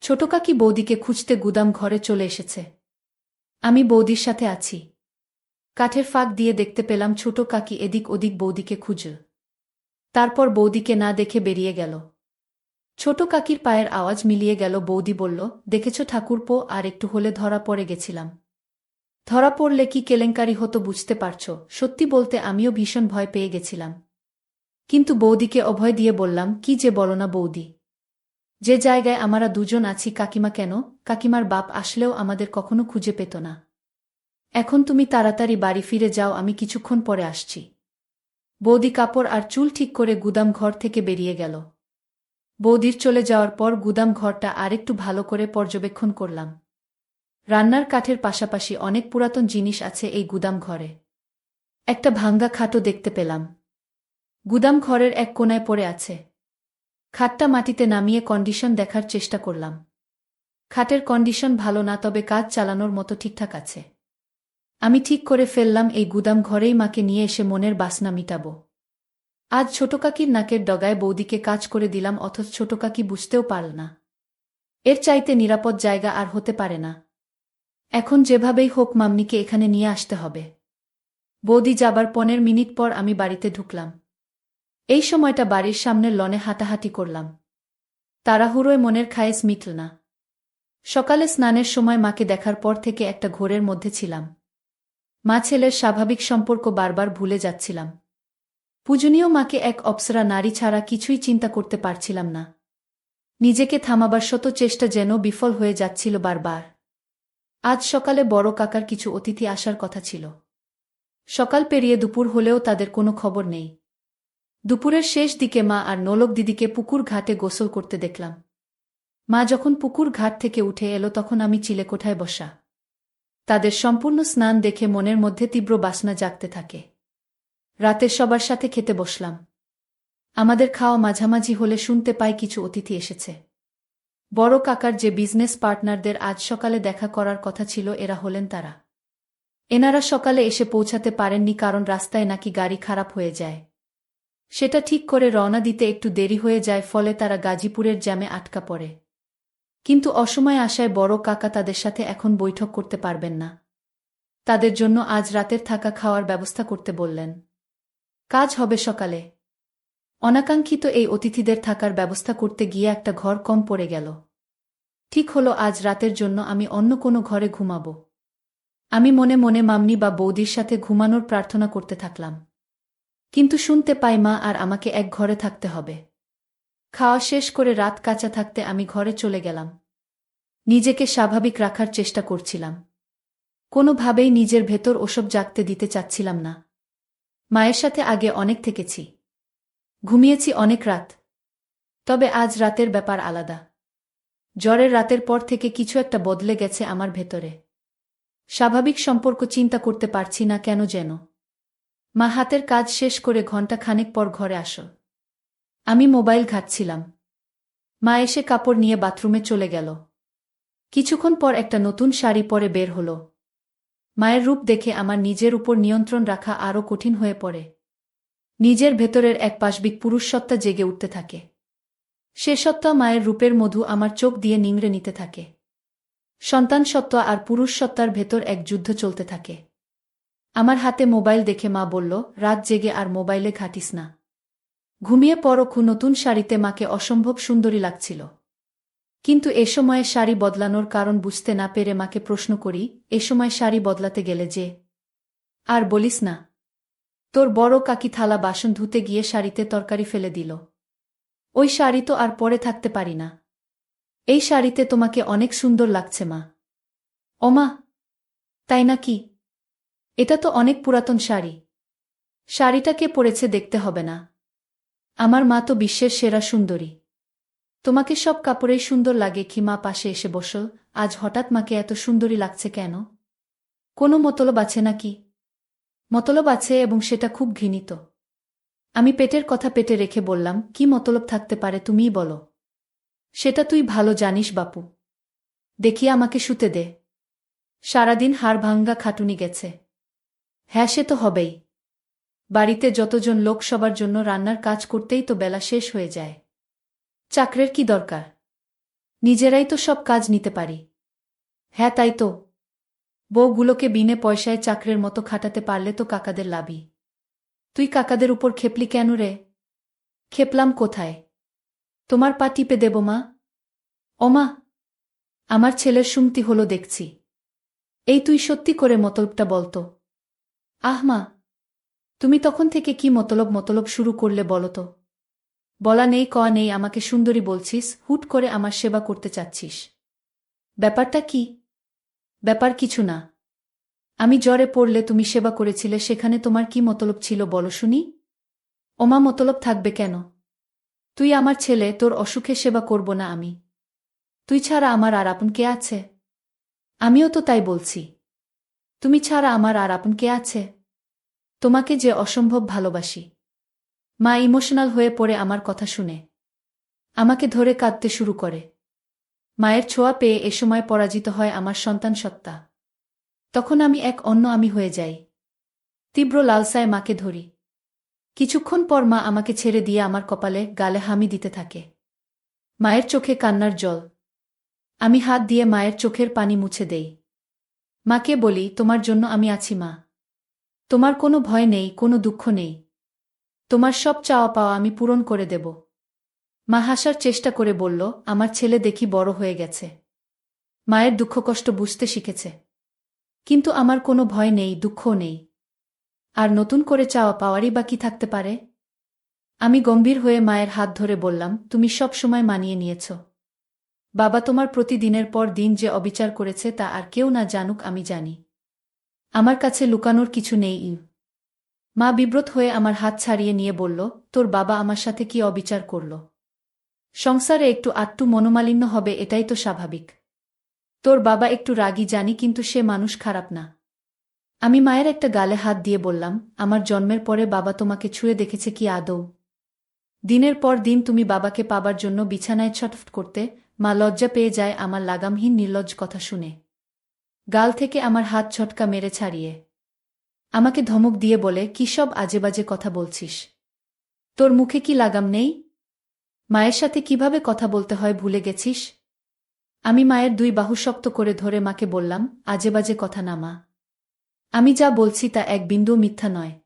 ছোট কাকি বৌদিকে খুঁজতে গুদাম ঘরে চলে এসেছে। আমি বৌদির সাথে আছি। কাঠের ফাঁক দিয়ে দেখতে পেলাম ছোট কাকি এদিক ওদিক বৌদিকে খুঁজে। তারপর বৌদিকে না দেখে বেরিয়ে গেল। ছোট কাকির পায়ের আওয়াজ মিলিয়ে গেল। বৌদি বলল, দেখেছ ঠাকুরপো, আর একটু হলে ধরা পড়ে গেছিলাম। ধরা পড়লে কি কেলেঙ্কারি হতো বুঝতে পারছ? সত্যি বলতে আমিও ভীষণ ভয় পেয়ে গেছিলাম। কিন্তু বৌদিকে অভয় দিয়ে বললাম, কি যে বলো না বৌদি। যে জায়গায় আমরা দুজন আছি, কাকিমা কেন, কাকিমার বাপ আসলেও আমাদের কখনো খুঁজে পেত না। এখন তুমি তাড়াতাড়ি বাড়ি ফিরে যাও, আমি কিছুক্ষণ পরে আসছি। বৌদি কাপড় আর চুল ঠিক করে গুদাম ঘর থেকে বেরিয়ে গেল। বৌদির চলে যাওয়ার পর গুদাম ঘরটা আরেকটু ভালো করে পর্যবেক্ষণ করলাম। রান্নার কাঠের পাশাপাশি অনেক পুরাতন জিনিস আছে এই গুদাম ঘরে। একটা ভাঙ্গা খাটও দেখতে পেলাম। গুদাম ঘরের এক কোণায় পড়ে আছে। খাটটা মাটিতে নামিয়ে কন্ডিশন দেখার চেষ্টা করলাম। খাটের কন্ডিশন ভালো না, তবে কাজ চালানোর মতো ঠিকঠাক আছে। আমি ঠিক করে ফেললাম এই গুদাম ঘরেই মাকে নিয়ে এসে মনের বাসনা মিটাব। আজ ছোট কাকির নাকের ডগায় বৌদিকে কাজ করে দিলাম, অথচ ছোট কাকি বুঝতেও পারল না। এর চাইতে নিরাপদ জায়গা আর হতে পারে না। এখন যেভাবেই হোক মাম্নিকে এখানে নিয়ে আসতে হবে। বৌদি যাবার 15 মিনিট পর আমি বাড়িতে ঢুকলাম। এই সময়টা বাড়ির সামনের লনে হাঁটাহাঁটি করলাম। তাড়াহুড়োয় মনের খায়েশ মিটল না। সকালে স্নানের সময় মাকে দেখার পর থেকে একটা ঘোরের মধ্যে ছিলাম। মা ছেলের স্বাভাবিক সম্পর্ক বারবার ভুলে যাচ্ছিলাম। পূজনীয় মাকে এক অপ্সরা নারী ছাড়া কিছুই চিন্তা করতে পারছিলাম না। নিজেকে থামাবার শত চেষ্টা যেন বিফল হয়ে যাচ্ছিল বারবার। আজ সকালে বড় কাকার কিছু অতিথি আসার কথা ছিল। সকাল পেরিয়ে দুপুর হলেও তাদের কোনো খবর নেই। দুপুরের শেষ দিকে মা আর নোলক দিদিকে পুকুর ঘাটে গোসল করতে দেখলাম। মা যখন পুকুর ঘাট থেকে উঠে এলো তখন আমি চিলেকোঠায় বসা। তাদের সম্পূর্ণ স্নান দেখে মনের মধ্যে তীব্র বাসনা জাগতে থাকে। রাতে সবার সাথে খেতে বসলাম। আমাদের খাওয়া মাঝামাঝি হলে শুনতে পাই কিছু অতিথি এসেছে। বড় কাকার যে বিজনেস পার্টনারদের আজ সকালে দেখা করার কথা ছিল, এরা হলেন তারা। এনারা সকালে এসে পৌঁছাতে পারেননি কারণ রাস্তায় নাকি গাড়ি খারাপ হয়ে যায়। সেটা ঠিক করে রওনা দিতে একটু দেরি হয়ে যায়, ফলে তারা গাজীপুরের জ্যামে আটকা পড়ে। কিন্তু অসময়ে আসায় বড় কাকা তাদের সাথে এখন বৈঠক করতে পারবেন না। তাদের জন্য আজ রাতের থাকা খাওয়ার ব্যবস্থা করতে বললেন। কাজ হবে সকালে। অনাকাঙ্ক্ষিত এই অতিথিদের থাকার ব্যবস্থা করতে গিয়ে একটা ঘর কম পড়ে গেল। ঠিক হলো আজ রাতের জন্য আমি অন্য কোনো ঘরে ঘুমাব। আমি মনে মনে মাম্নি বা বৌদির সাথে ঘুমানোর প্রার্থনা করতে থাকলাম। কিন্তু শুনতে পাই মা আর আমাকে এক ঘরে থাকতে হবে। খাওয়া শেষ করে রাত কাঁচা থাকতে আমি ঘরে চলে গেলাম। নিজেকে স্বাভাবিক রাখার চেষ্টা করছিলাম। কোনোভাবেই নিজের ভেতর ওসব জাগতে দিতে চাচ্ছিলাম না। মায়ের সাথে আগে অনেক থেকেছি, ঘুমিয়েছি অনেক রাত। তবে আজ রাতের ব্যাপার আলাদা। জ্বরের রাতের পর থেকে কিছু একটা বদলে গেছে আমার ভেতরে। স্বাভাবিক সম্পর্ক চিন্তা করতে পারছি না কেন যেন। মা হাতের কাজ শেষ করে ঘণ্টা খানেক পর ঘরে আসো। আমি মোবাইল ঘাঁটছিলাম। মা এসে কাপড় নিয়ে বাথরুমে চলে গেল। কিছুক্ষণ পর একটা নতুন শাড়ি পরে বের হলো। মায়ের রূপ দেখে আমার নিজের উপর নিয়ন্ত্রণ রাখা আরও কঠিন হয়ে পড়ে। নিজের ভেতরের এক পাশবিক পুরুষসত্তা জেগে উঠতে থাকে। সে সত্তা মায়ের রূপের মধু আমার চোখ দিয়ে নিংড়ে নিতে থাকে। সন্তান সত্তা আর পুরুষ সত্তার ভেতর এক যুদ্ধ চলতে থাকে। আমার হাতে মোবাইল দেখে মা বলল, রাত জেগে আর মোবাইলে ঘাঁটিস না। ঘুমিয়ে পড়ো। নতুন শাড়িতে মাকে অসম্ভব সুন্দরী লাগছিল। কিন্তু এ সময়ে শাড়ি বদলানোর কারণ বুঝতে না পেরে মাকে প্রশ্ন করি, এ সময় শাড়ি বদলাতে গেলে যে? আর বলিস না, তোর বড় কাকি থালা বাসন ধুতে গিয়ে শাড়িতে তরকারি ফেলে দিল। ওই শাড়ি তো আর পরে থাকতে পারি না। এই শাড়িতে তোমাকে অনেক সুন্দর লাগছে মা। ওমা, তাই নাকি? এটা তো অনেক পুরাতন শাড়ি। শাড়িটা কে পরেছে দেখতে হবে না? আমার মা তো বিশ্বের সেরা সুন্দরী। তোমাকে সব কাপড়েই সুন্দর লাগে কি? মা পাশে এসে বসল। আজ হঠাৎ মাকে এত সুন্দরী লাগছে কেন? কোনো মতলব আছে নাকি? মতলব আছে, এবং সেটা খুব ঘৃণিত। আমি পেটের কথা পেটে রেখে বললাম, কি মতলব থাকতে পারে তুমিই বলো। সেটা তুই ভালো জানিস বাপু। দেখি আমাকে শুতে দে। সারাদিন হাড় ভাঙ্গা খাটুনি গেছে। হ্যাঁ, সে তো হবেই। বাড়িতে যতজন লোক, সবার জন্য রান্নার কাজ করতেই তো বেলা শেষ হয়ে যায়। চাকরের কি দরকার? নিজেরাই তো সব কাজ নিতে পারি। হ্যাঁ তাই তো। বউগুলোকে বিনে পয়সায় চাকরের মতো খাটাতে পারলে তো কাকাদের লাভই। তুই কাকাদের উপর খেপলি কেন রে? খেপলাম কোথায়? তোমার পা টিপে দেব মা? ওমা, আমার ছেলের সুমতি হলো দেখছি। এই তুই সত্যি করে মতলবটা বলতো। আহ মা, তুমি তখন থেকে কি মতলব মতলব শুরু করলে বলো তো? বলা নেই কওয়া নেই আমাকে সুন্দরী বলছিস, হুট করে আমার সেবা করতে চাচ্ছিস। ব্যাপারটা কি? ব্যাপার কিছু না। আমি জ্বরে পড়লে তুমি সেবা করেছিলে, সেখানে তোমার কি মতলব ছিল বলো শুনি? ওমা, মতলব থাকবে কেন? তুই আমার ছেলে, তোর অসুখে সেবা করব না আমি? তুই ছাড়া আমার আর আপন কে আছে? আমিও তো তাই বলছি। তুমি ছাড়া আমার আর আপন কে আছে? তোমাকে যে অসম্ভব ভালোবাসি। মা ইমোশনাল হয়ে পড়ে আমার কথা শুনে আমাকে ধরে কাঁদতে শুরু করে। মায়ের ছোঁয়া পেয়ে এ সময় পরাজিত হয় আমার সন্তান সত্তা। তখন আমি এক অন্য আমি হয়ে যাই। তীব্র লালসায় মাকে ধরি। কিছুক্ষণ পর মা আমাকে ছেড়ে দিয়ে আমার কপালে গালে হামি দিতে থাকে। মায়ের চোখে কান্নার জল। আমি হাত দিয়ে মায়ের চোখের পানি মুছে দেই। মাকে বলি, তোমার জন্য আমি আছি মা। তোমার কোনো ভয় নেই, কোনো দুঃখ নেই। তোমার সব চাওয়া পাওয়া আমি পূরণ করে দেব। মা হাসার চেষ্টা করে বলল, আমার ছেলে দেখি বড় হয়ে গেছে। মায়ের দুঃখ কষ্ট বুঝতে শিখেছে। কিন্তু আমার কোনো ভয় নেই, দুঃখও নেই। আর নতুন করে চাওয়া পাওয়ারই বা কি থাকতে পারে? আমি গম্ভীর হয়ে মায়ের হাত ধরে বললাম, তুমি সব সময় মানিয়ে নিয়েছ। বাবা তোমার প্রতি দিনের পর দিন যে অবিচার করেছে তা আর কেউ না জানুক, আমি জানি। আমার কাছে লুকানোর কিছু নেই। মা বিব্রত হয়ে আমার হাত ছাড়িয়ে নিয়ে বলল, তোর বাবা আমার সাথে কি অবিচার করল? সংসারে একটু আটটু মনোমালিন্য হবে, এটাই তো স্বাভাবিক। তোর বাবা একটু রাগী জানি, কিন্তু সে মানুষ খারাপ না। আমি মায়ের একটা গালে হাত দিয়ে বললাম, আমার জন্মের পরে বাবা তোমাকে ছুঁয়ে দেখেছে কি আদৌ? দিনের পর দিন তুমি বাবাকে পাবার জন্য বিছানায় ছটফট করতে। মা লজ্জা পেয়ে যায় আমার লাগামহীন নির্লজ্জ কথা শুনে। গাল থেকে আমার হাত ছটকা মেরে ছাড়িয়ে আমাকে ধমক দিয়ে বলে, কি সব আজেবাজে কথা বলছিস? তোর মুখে কি লাগাম নেই? মায়ের সাথে কিভাবে কথা বলতে হয় ভুলে গেছিস? আমি মায়ের দুই বাহু শক্ত করে ধরে মাকে বললাম, আজেবাজে কথা না মা। আমি যা বলছি তা এক বিন্দুও মিথ্যা নয়।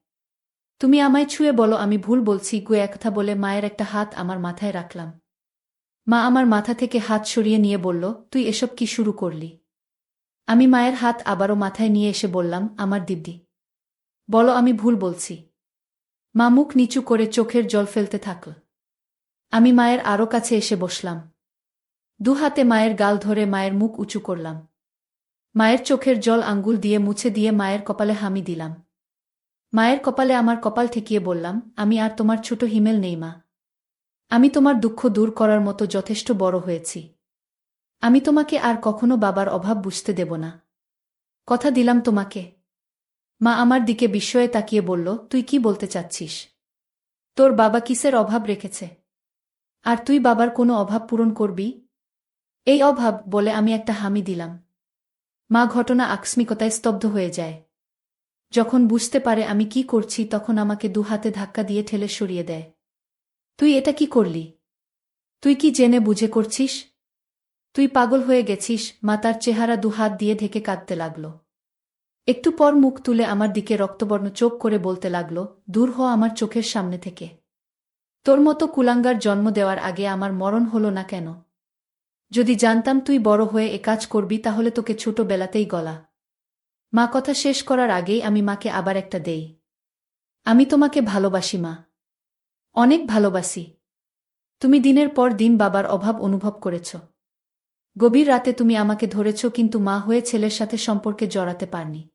তুমি আমায় ছুঁয়ে বলো আমি ভুল বলছি। গুয়ে একথা বলে মায়ের একটা হাত আমার মাথায় রাখলাম। মা আমার মাথা থেকে হাত সরিয়ে নিয়ে বলল, তুই এসব কি শুরু করলি? আমি মায়ের হাত আবারও মাথায় নিয়ে এসে বললাম, আমার দিব্যি, বলো আমি ভুল বলছি। মা মুখ নিচু করে চোখের জল ফেলতে থাকল। আমি মায়ের আরও কাছে এসে বসলাম। দু হাতে মায়ের গাল ধরে মায়ের মুখ উঁচু করলাম। মায়ের চোখের জল আঙ্গুল দিয়ে মুছে দিয়ে মায়ের কপালে হামি দিলাম। মায়ের কপালে আমার কপাল ঠেকিয়ে বললাম, আমি আর তোমার ছোট হিমেল নেই মা। আমি তোমার দুঃখ দূর করার মতো যথেষ্ট বড় হয়েছি। আমি তোমাকে আর কখনো বাবার অভাব বুঝতে দেব না। কথা দিলাম তোমাকে। মা আমার দিকে বিস্ময়ে তাকিয়ে বলল, তুই কি বলতে চাচ্ছিস? তোর বাবা কিসের অভাব রেখেছে? আর তুই বাবার কোনো অভাব পূরণ করবি? এই অভাব বলে আমি একটা হামি দিলাম। মা ঘটনা আকস্মিকতায় স্তব্ধ হয়ে যায়। যখন বুঝতে পারে আমি কি করছি তখন আমাকে দু হাতে ধাক্কা দিয়ে ঠেলে সরিয়ে দেয়। তুই এটা কি করলি? তুই কি জেনে বুঝে করছিস? তুই পাগল হয়ে গেছিস। মা তার চেহারা দু হাত দিয়ে ঢেকে কাঁদতে লাগল। একটু পর মুখ তুলে আমার দিকে রক্তবর্ণ চোখ করে বলতে লাগল, দূর হ আমার চোখের সামনে থেকে। তোর মতো কুলাঙ্গার জন্ম দেওয়ার আগে আমার মরণ হলো না কেন? যদি জানতাম তুই বড় হয়ে এ কাজ করবি তাহলে তোকে ছোটবেলাতেই গলা। মা কথা শেষ করার আগেই আমি মাকে আবার একটা দেই। আমি তোমাকে ভালোবাসি মা। অনেক ভালোবাসি। তুমি দিনের পর দিন বাবার অভাব অনুভব করেছ। গভীর রাতে তুমি আমাকে ধরেছ, কিন্তু মা হয়ে ছেলের সাথে সম্পর্কে জড়াতে পারনি।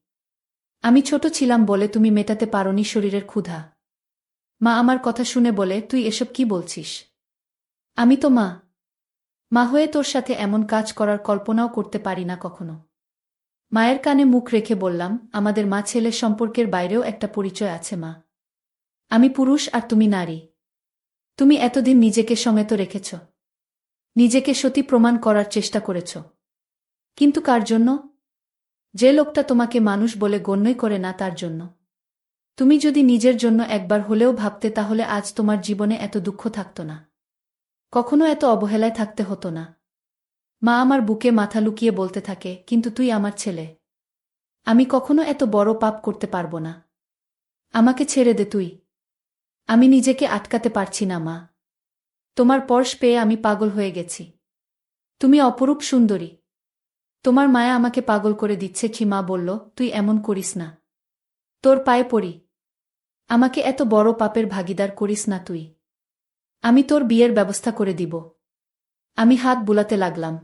আমি ছোট ছিলাম বলে তুমি মেটাতে পারোনি শরীরের ক্ষুধা। মা আমার কথা শুনে বলে, তুই এসব কি বলছিস? আমি তো মা। মা হয়ে তোর সাথে এমন কাজ করার কল্পনাও করতে পারি না কখনো। মায়ের কানে মুখ রেখে বললাম, আমাদের মা ছেলে সম্পর্কের বাইরেও একটা পরিচয় আছে মা। আমি পুরুষ আর তুমি নারী। তুমি এতদিন নিজেকে সমেত রেখেছ। নিজেকে সতী প্রমাণ করার চেষ্টা করেছ। কিন্তু কার জন্য? যে লোকটা তোমাকে মানুষ বলে গণ্যই করে না তার জন্য। তুমি যদি নিজের জন্য একবার হলেও ভাবতে তাহলে আজ তোমার জীবনে এত দুঃখ থাকত না। কখনো এত অবহেলায় থাকতে হতো না। মা আমার বুকে মাথা লুকিয়ে বলতে থাকে, কিন্তু তুই আমার ছেলে। আমি কখনো এত বড় পাপ করতে পারব না। আমাকে ছেড়ে দে তুই। আমি নিজেকে আটকাতে পারছি না মা। তোমার পরশ পেয়ে আমি পাগল হয়ে গেছি। তুমি অপরূপ সুন্দরী। তোমার মায়া আমাকে পাগল করে দিচ্ছে। মা বলল, তুই এমন করিস না। তোর পায়ে পড়ি। আমাকে এত বড় পাপের ভাগিদার করিস না তুই। আমি তোর বিয়ের ব্যবস্থা করে দিব। আমি হাত বুলাতে লাগলাম।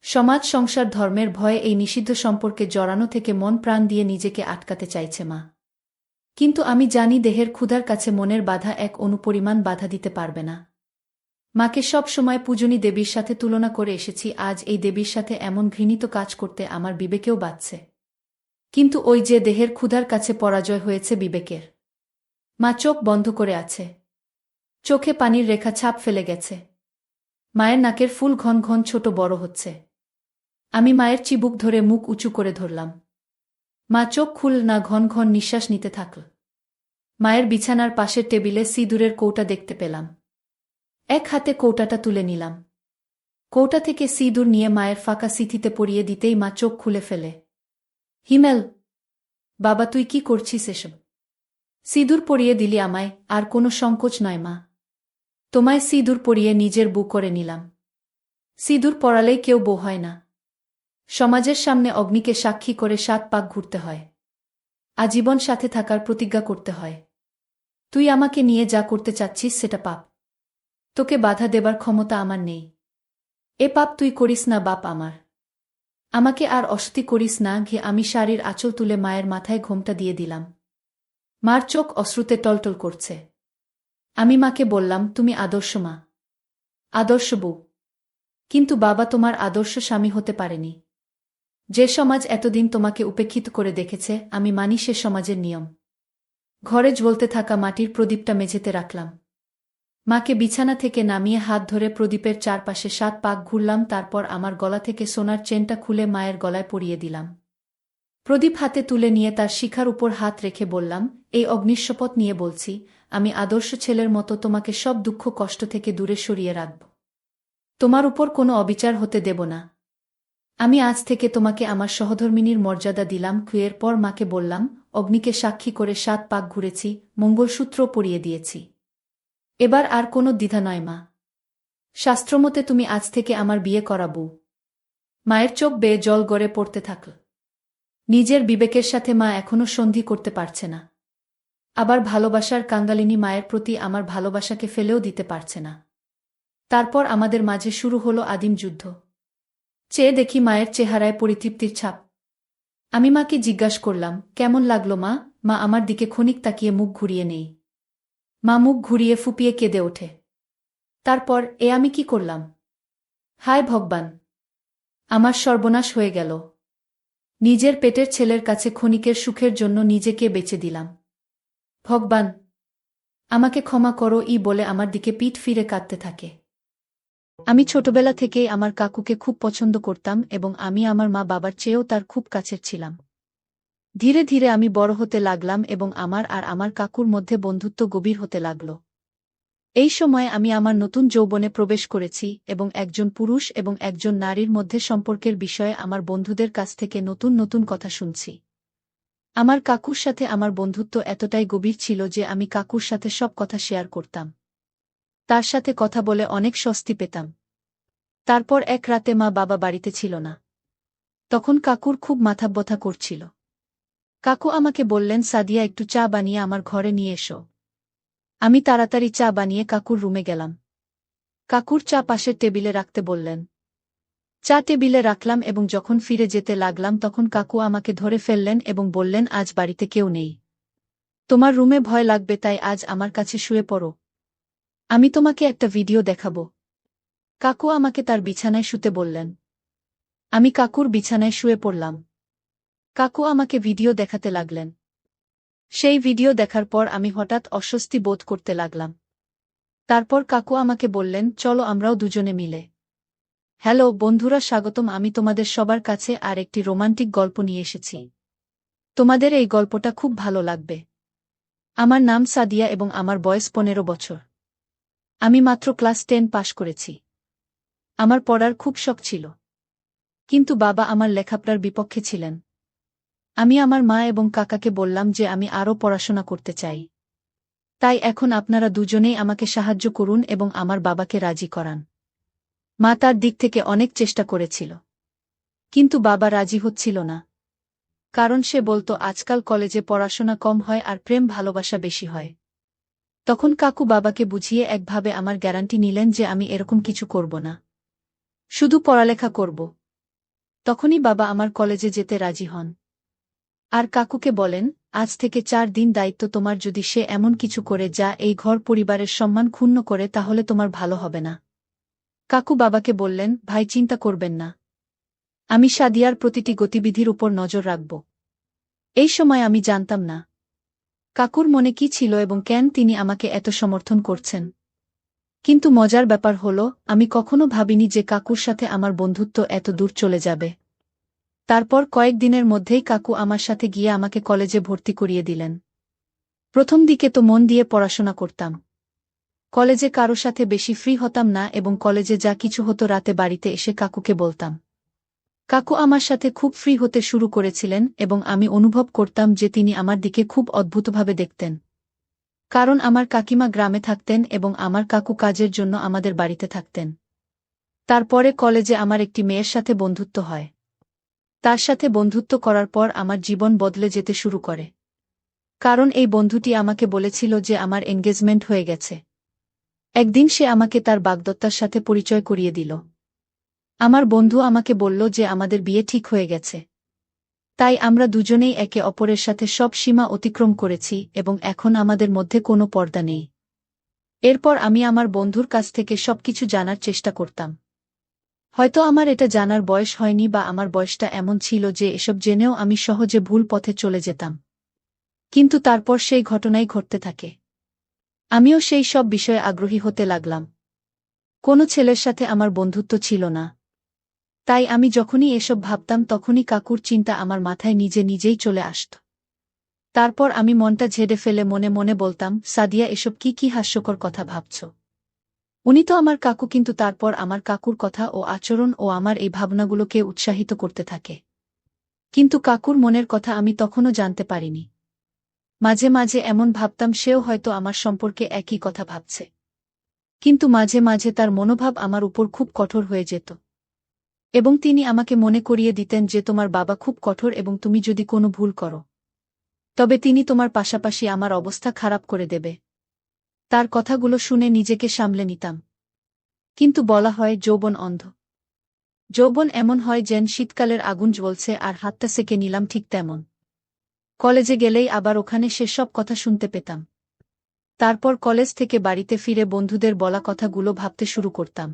সমাজ, সংসার, ধর্মের ভয়ে এই নিষিদ্ধ সম্পর্কে জড়ানো থেকে মন প্রাণ দিয়ে নিজেকে আটকাতে চাইছে মা। কিন্তু আমি জানি দেহের ক্ষুধার কাছে মনের বাধা এক অনুপরিমাণ বাধা দিতে পারবে না। মাকে সব সময় পূজনী দেবীর সাথে তুলনা করে এসেছি, আজ এই দেবীর সাথে এমন ঘৃণিত কাজ করতে আমার বিবেকেও বাধছে। কিন্তু ওই যে দেহের ক্ষুধার কাছে পরাজয় হয়েছে বিবেকের। মা চোখ বন্ধ করে আছে। চোখে পানির রেখা ছাপ ফেলে গেছে। মায়ের নাকের ফুল ঘন ঘন ছোট বড় হচ্ছে। আমি মায়ের চিবুক ধরে মুখ উঁচু করে ধরলাম। মা চোখ খুল না, ঘন ঘন নিঃশ্বাস নিতে থাকল। মায়ের বিছানার পাশের টেবিলে সিঁদুরের কৌটা দেখতে পেলাম। এক হাতে কৌটাটা তুলে নিলাম। কৌটা থেকে সিঁদুর নিয়ে মায়ের ফাঁকা সিথিতে পরিয়ে দিতেই মা চোখ খুলে ফেলে। হিমেল, বাবা তুই কি করছিস এসব? সিঁদুর পরিয়ে দিলি আমায়, আর কোনো সংকোচ নয় মা। তোমায় সিঁদুর পরিয়ে নিজের বউ করে নিলাম। সিঁদুর পরালেই কেউ বউ হয় না। সমাজের সামনে অগ্নিকে সাক্ষী করে 7 পাক ঘুরতে হয়। আজীবন সাথে থাকার প্রতিজ্ঞা করতে হয়। তুই আমাকে নিয়ে যা করতে চাচ্ছিস সেটা পাপ। তোকে বাধা দেবার ক্ষমতা আমার নেই। এ পাপ তুই করিস না বাপ আমার। আমাকে আর অসতী করিস না। আমি শাড়ির আঁচল তুলে মায়ের মাথায় ঘোমটা দিয়ে দিলাম। মার চোখ অশ্রুতে টলটল করছে। আমি মাকে বললাম, তুমি আদর্শ মা, আদর্শ বউ। কিন্তু বাবা তোমার আদর্শ স্বামী হতে পারেনি। যে সমাজ এতদিন তোমাকে উপেক্ষিত করে দেখেছে, আমি মানি সে সমাজের নিয়ম। ঘরে জ্বলতে থাকা মাটির প্রদীপটা মেঝেতে রাখলাম। মাকে বিছানা থেকে নামিয়ে হাত ধরে প্রদীপের চারপাশে 7 পাক ঘুরলাম। তারপর আমার গলা থেকে সোনার চেনটা খুলে মায়ের গলায় পরিয়ে দিলাম। প্রদীপ হাতে তুলে নিয়ে তার শিখার উপর হাত রেখে বললাম, এই অগ্নিশপথ নিয়ে বলছি, আমি আদর্শ ছেলের মতো তোমাকে সব দুঃখ কষ্ট থেকে দূরে সরিয়ে রাখব। তোমার উপর কোনো অবিচার হতে দেব না। আমি আজ থেকে তোমাকে আমার সহধর্মিনীর মর্যাদা দিলাম। এর পর মাকে বললাম, অগ্নিকে সাক্ষী করে 7 পাক ঘুরেছি, মঙ্গলসূত্র পরিয়ে দিয়েছি। এবার আর কোনো দ্বিধা নয় মা। শাস্ত্রমতে তুমি আজ থেকে আমার বিয়ে করাবো। মায়ের চোখ বেয়ে জল গড়ে পড়তে থাকল। নিজের বিবেকের সাথে মা এখনো সন্ধি করতে পারছে না। আবার ভালোবাসার কাঙ্গালিনী মায়ের প্রতি আমার ভালোবাসাকে ফেলেও দিতে পারছে না। তারপর আমাদের মাঝে শুরু হলো আদিম যুদ্ধ। চেয়ে দেখি মায়ের চেহারায় পরিতৃপ্তির ছাপ। আমি মাকে জিজ্ঞাসা করলাম, কেমন লাগলো মা? মা আমার দিকে ক্ষণিক তাকিয়ে মুখ ঘুরিয়ে নেই। মা মুখ ঘুরিয়ে ফুপিয়ে কেঁদে ওঠে। তারপর, আমি কি করলাম? হায় ভগবান! আমার সর্বনাশ হয়ে গেল। নিজের পেটের ছেলের কাছে ক্ষণিকের সুখের জন্য নিজেকে বেচে দিলাম। ভগবান, আমাকে ক্ষমা করো বলে আমার দিকে পিঠ ফিরে কাঁদতে থাকে। আমি ছোটবেলা থেকেই আমার কাকুকে খুব পছন্দ করতাম এবং আমি আমার মা বাবার চেয়েও তার খুব কাছের ছিলাম। ধীরে ধীরে আমি বড় হতে লাগলাম এবং আমার আর আমার কাকুর মধ্যে বন্ধুত্ব গভীর হতে লাগল। এই সময় আমি আমার নতুন যৌবনে প্রবেশ করেছি এবং একজন পুরুষ এবং একজন নারীর মধ্যে সম্পর্কের বিষয়ে আমার বন্ধুদের কাছ থেকে নতুন নতুন কথা শুনছি। আমার কাকুর সাথে আমার বন্ধুত্ব এতটাই গভীর ছিল যে আমি কাকুর সাথে সব কথা শেয়ার করতাম। তার সাথে কথা বলে অনেক স্বস্তি পেতাম। তারপর এক রাতে মা বাবা বাড়িতে ছিল না। তখন কাকুর খুব মাথা ব্যথা করছিল। কাকু আমাকে বললেন, সাদিয়া একটু চা বানিয়ে আমার ঘরে নিয়ে এসো। আমি তাড়াতাড়ি চা বানিয়ে কাকুর রুমে গেলাম। কাকুর চা পাশের টেবিলে রাখতে বললেন। চা টেবিলে রাখলাম এবং যখন ফিরে যেতে লাগলাম তখন কাকু আমাকে ধরে ফেললেন এবং বললেন, আজ বাড়িতে কেউ নেই। তোমার রুমে ভয় লাগবে, তাই আজ আমার কাছে শুয়ে পড়ো। আমি তোমাকে একটা ভিডিও দেখাবো। কাকু আমাকে তার বিছানায় শুতে বললেন। আমি কাকুর বিছানায় শুয়ে পড়লাম। কাকু আমাকে ভিডিও দেখাতে লাগলেন। সেই ভিডিও দেখার পর আমি হঠাৎ অস্বস্তি বোধ করতে লাগলাম। তারপর কাকু আমাকে বললেন, চলো আমরাও দুজনে মিলে। হ্যালো বন্ধুরা, স্বাগতম। আমি তোমাদের সবার কাছে আর একটি রোমান্টিক গল্প নিয়ে এসেছি। তোমাদের এই গল্পটা খুব ভালো লাগবে। আমার নাম সাদিয়া এবং আমার বয়স 15 বছর। আমি মাত্র ক্লাস 10 পাশ করেছি। আমার পড়ার খুব শখ ছিল। কিন্তু বাবা আমার লেখাপড়ার বিপক্ষে ছিলেন। আমি আমার মা এবং কাকাকে বললাম যে আমি আরও পড়াশোনা করতে চাই। তাই এখন আপনারা দুজনেই আমাকে সাহায্য করুন এবং আমার বাবাকে রাজি করান। মা তার দিক থেকে অনেক চেষ্টা করেছিল। কিন্তু বাবা রাজি হচ্ছিল না। কারণ সে বলতো আজকাল কলেজে পড়াশোনা কম হয় আর প্রেম ভালোবাসা বেশি হয়। তখন কাকু বাবাকে বুঝিয়ে একভাবে আমার গ্যারান্টি নিলেন যে আমি এরকম কিছু করব না, শুধু পড়ালেখা করব। তখনই বাবা আমার কলেজে যেতে রাজি হন। আর কাকুকে বলেন, আজ থেকে 4 দিন দায়িত্ব তোমার, যদি সে এমন কিছু করে যা এই ঘর পরিবারের সম্মান ক্ষুণ্ণ করে তাহলে তোমার ভালো হবে না। কাকু বাবাকে বললেন, ভাই চিন্তা করবেন না, আমি সাদিয়ার প্রতিটি গতিবিধির উপর নজর রাখব। এই সময় আমি জানতাম না কাকুর মনে কি ছিল এবং কেন তিনি আমাকে এত সমর্থন করছেন। কিন্তু মজার ব্যাপার হল, আমি কখনো ভাবিনি যে কাকুর সাথে আমার বন্ধুত্ব এত দূর চলে যাবে। তারপর কয়েকদিনের মধ্যেই কাকু আমার সাথে গিয়ে আমাকে কলেজে ভর্তি করিয়ে দিলেন। প্রথম দিকে তো মন দিয়ে পড়াশোনা করতাম। কলেজে কারো সাথে বেশি ফ্রি হতাম না এবং কলেজে যা কিছু হতো রাতে বাড়িতে এসে কাকুকে বলতাম। কাকু আমার সাথে খুব ফ্রি হতে শুরু করেছিলেন এবং আমি অনুভব করতাম যে তিনি আমার দিকে খুব অদ্ভুতভাবে দেখতেন। কারণ আমার কাকিমা গ্রামে থাকতেন এবং আমার কাকু কাজের জন্য আমাদের বাড়িতে থাকতেন। তারপরে কলেজে আমার একটি মেয়ের সাথে বন্ধুত্ব হয়। তার সাথে বন্ধুত্ব করার পর আমার জীবন বদলে যেতে শুরু করে। কারণ এই বন্ধুটি আমাকে বলেছিল যে আমার এনগেজমেন্ট হয়ে গেছে। একদিন সে আমাকে তার বাগদত্তার সাথে পরিচয় করিয়ে দিল। আমার বন্ধু আমাকে বলল যে আমাদের বিয়ে ঠিক হয়ে গেছে। তাই আমরা দুজনেই একে অপরের সাথে সব সীমা অতিক্রম করেছি এবং এখন আমাদের মধ্যে কোনো পর্দা নেই। এরপর আমি আমার বন্ধুর কাছ থেকে সবকিছু জানার চেষ্টা করতাম। হয়তো আমার এটা জানার বয়স হয়নি বা আমার বয়সটা এমন ছিল যে এসব জেনেও আমি সহজে ভুল পথে চলে যেতাম। কিন্তু তারপর সেই ঘটনাই ঘটতে থাকে। আমিও সেই সব বিষয়ে আগ্রহী হতে লাগলাম। কোনো ছেলের সাথে আমার বন্ধুত্ব ছিল না। তাই আমি যখনই এসব ভাবতাম তখনই কাকুর চিন্তা আমার মাথায় নিজে নিজেই চলে আসত। তারপর আমি মনটা ঝেড়ে ফেলে মনে মনে বলতাম, সাদিয়া এসব কি হাস্যকর কথা ভাবছ। উনি তো আমার কাকু। কিন্তু তারপর আমার কাকুর কথা ও আচরণ ও আমার এই ভাবনাগুলোকে উৎসাহিত করতে থাকে। কিন্তু কাকুর মনের কথা আমি তখনও জানতে পারিনি। মাঝে মাঝে এমন ভাবতাম সেও হয়তো আমার সম্পর্কে একই কথা ভাবছে। কিন্তু মাঝে মাঝে তার মনোভাব আমার উপর খুব কঠোর হয়ে যেত। এবং তিনি আমাকে মনে করিয়ে দিতেন যে তোমার বাবা খুব কঠোর এবং তুমি যদি কোনো ভুল করো তবে তিনি তোমার পাশাপাশি আমার অবস্থা খারাপ করে দেবে। তার কথাগুলো শুনে নিজেকে সামলে নিতাম। কিন্তু বলা হয় যৌবন অন্ধ। যৌবন এমন হয় যেন শীতকালের আগুন জ্বলছে আর হাতটা সেকে নিলাম, ঠিক তেমন। কলেজে গেলেই আবার ওখানে সেসব কথা শুনতে পেতাম। তারপর কলেজ থেকে বাড়িতে ফিরে বন্ধুদের বলা কথাগুলো ভাবতে শুরু করতাম।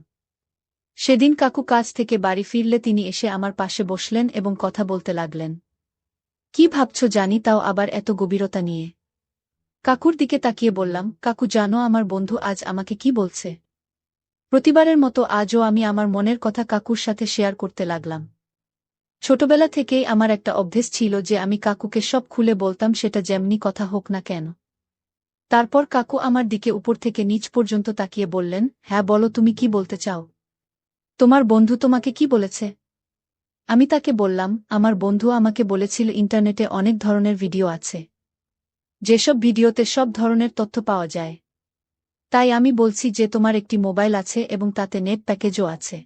সেদিন কাকু কাজ থেকে বাড়ি ফিরলে তিনি এসে আমার পাশে বসলেন এবং কথা বলতে লাগলেন। কি ভাবছ জানি, তাও আবার এত গভীরতা নিয়ে। কাকুর দিকে তাকিয়ে বললাম, কাকু জানো আমার বন্ধু আজ আমাকে কি বলছে? প্রতিবারের মতো আজও আমি আমার মনের কথা কাকুর সাথে শেয়ার করতে লাগলাম। ছোটবেলা থেকেই আমার একটা অভ্যেস ছিল যে আমি কাকুকে সব খুলে বলতাম, সেটা যেমনি কথা হোক না কেন। তারপর কাকু আমার দিকে উপর থেকে নিচ পর্যন্ত তাকিয়ে বললেন, হ্যাঁ বলো, তুমি কি বলতে চাও? তোমার বন্ধু তোমাকে কি বলেছে? আমি তাকে বললাম, আমার বন্ধু আমাকে বলেছিল ইন্টারনেটে অনেক ধরনের ভিডিও আছে, যেসব ভিডিওতে সব ধরনের তথ্য পাওয়া যায়। তাই আমি বলছি যে তোমার একটি মোবাইল আছে এবং তাতে নেট প্যাকেজও আছে।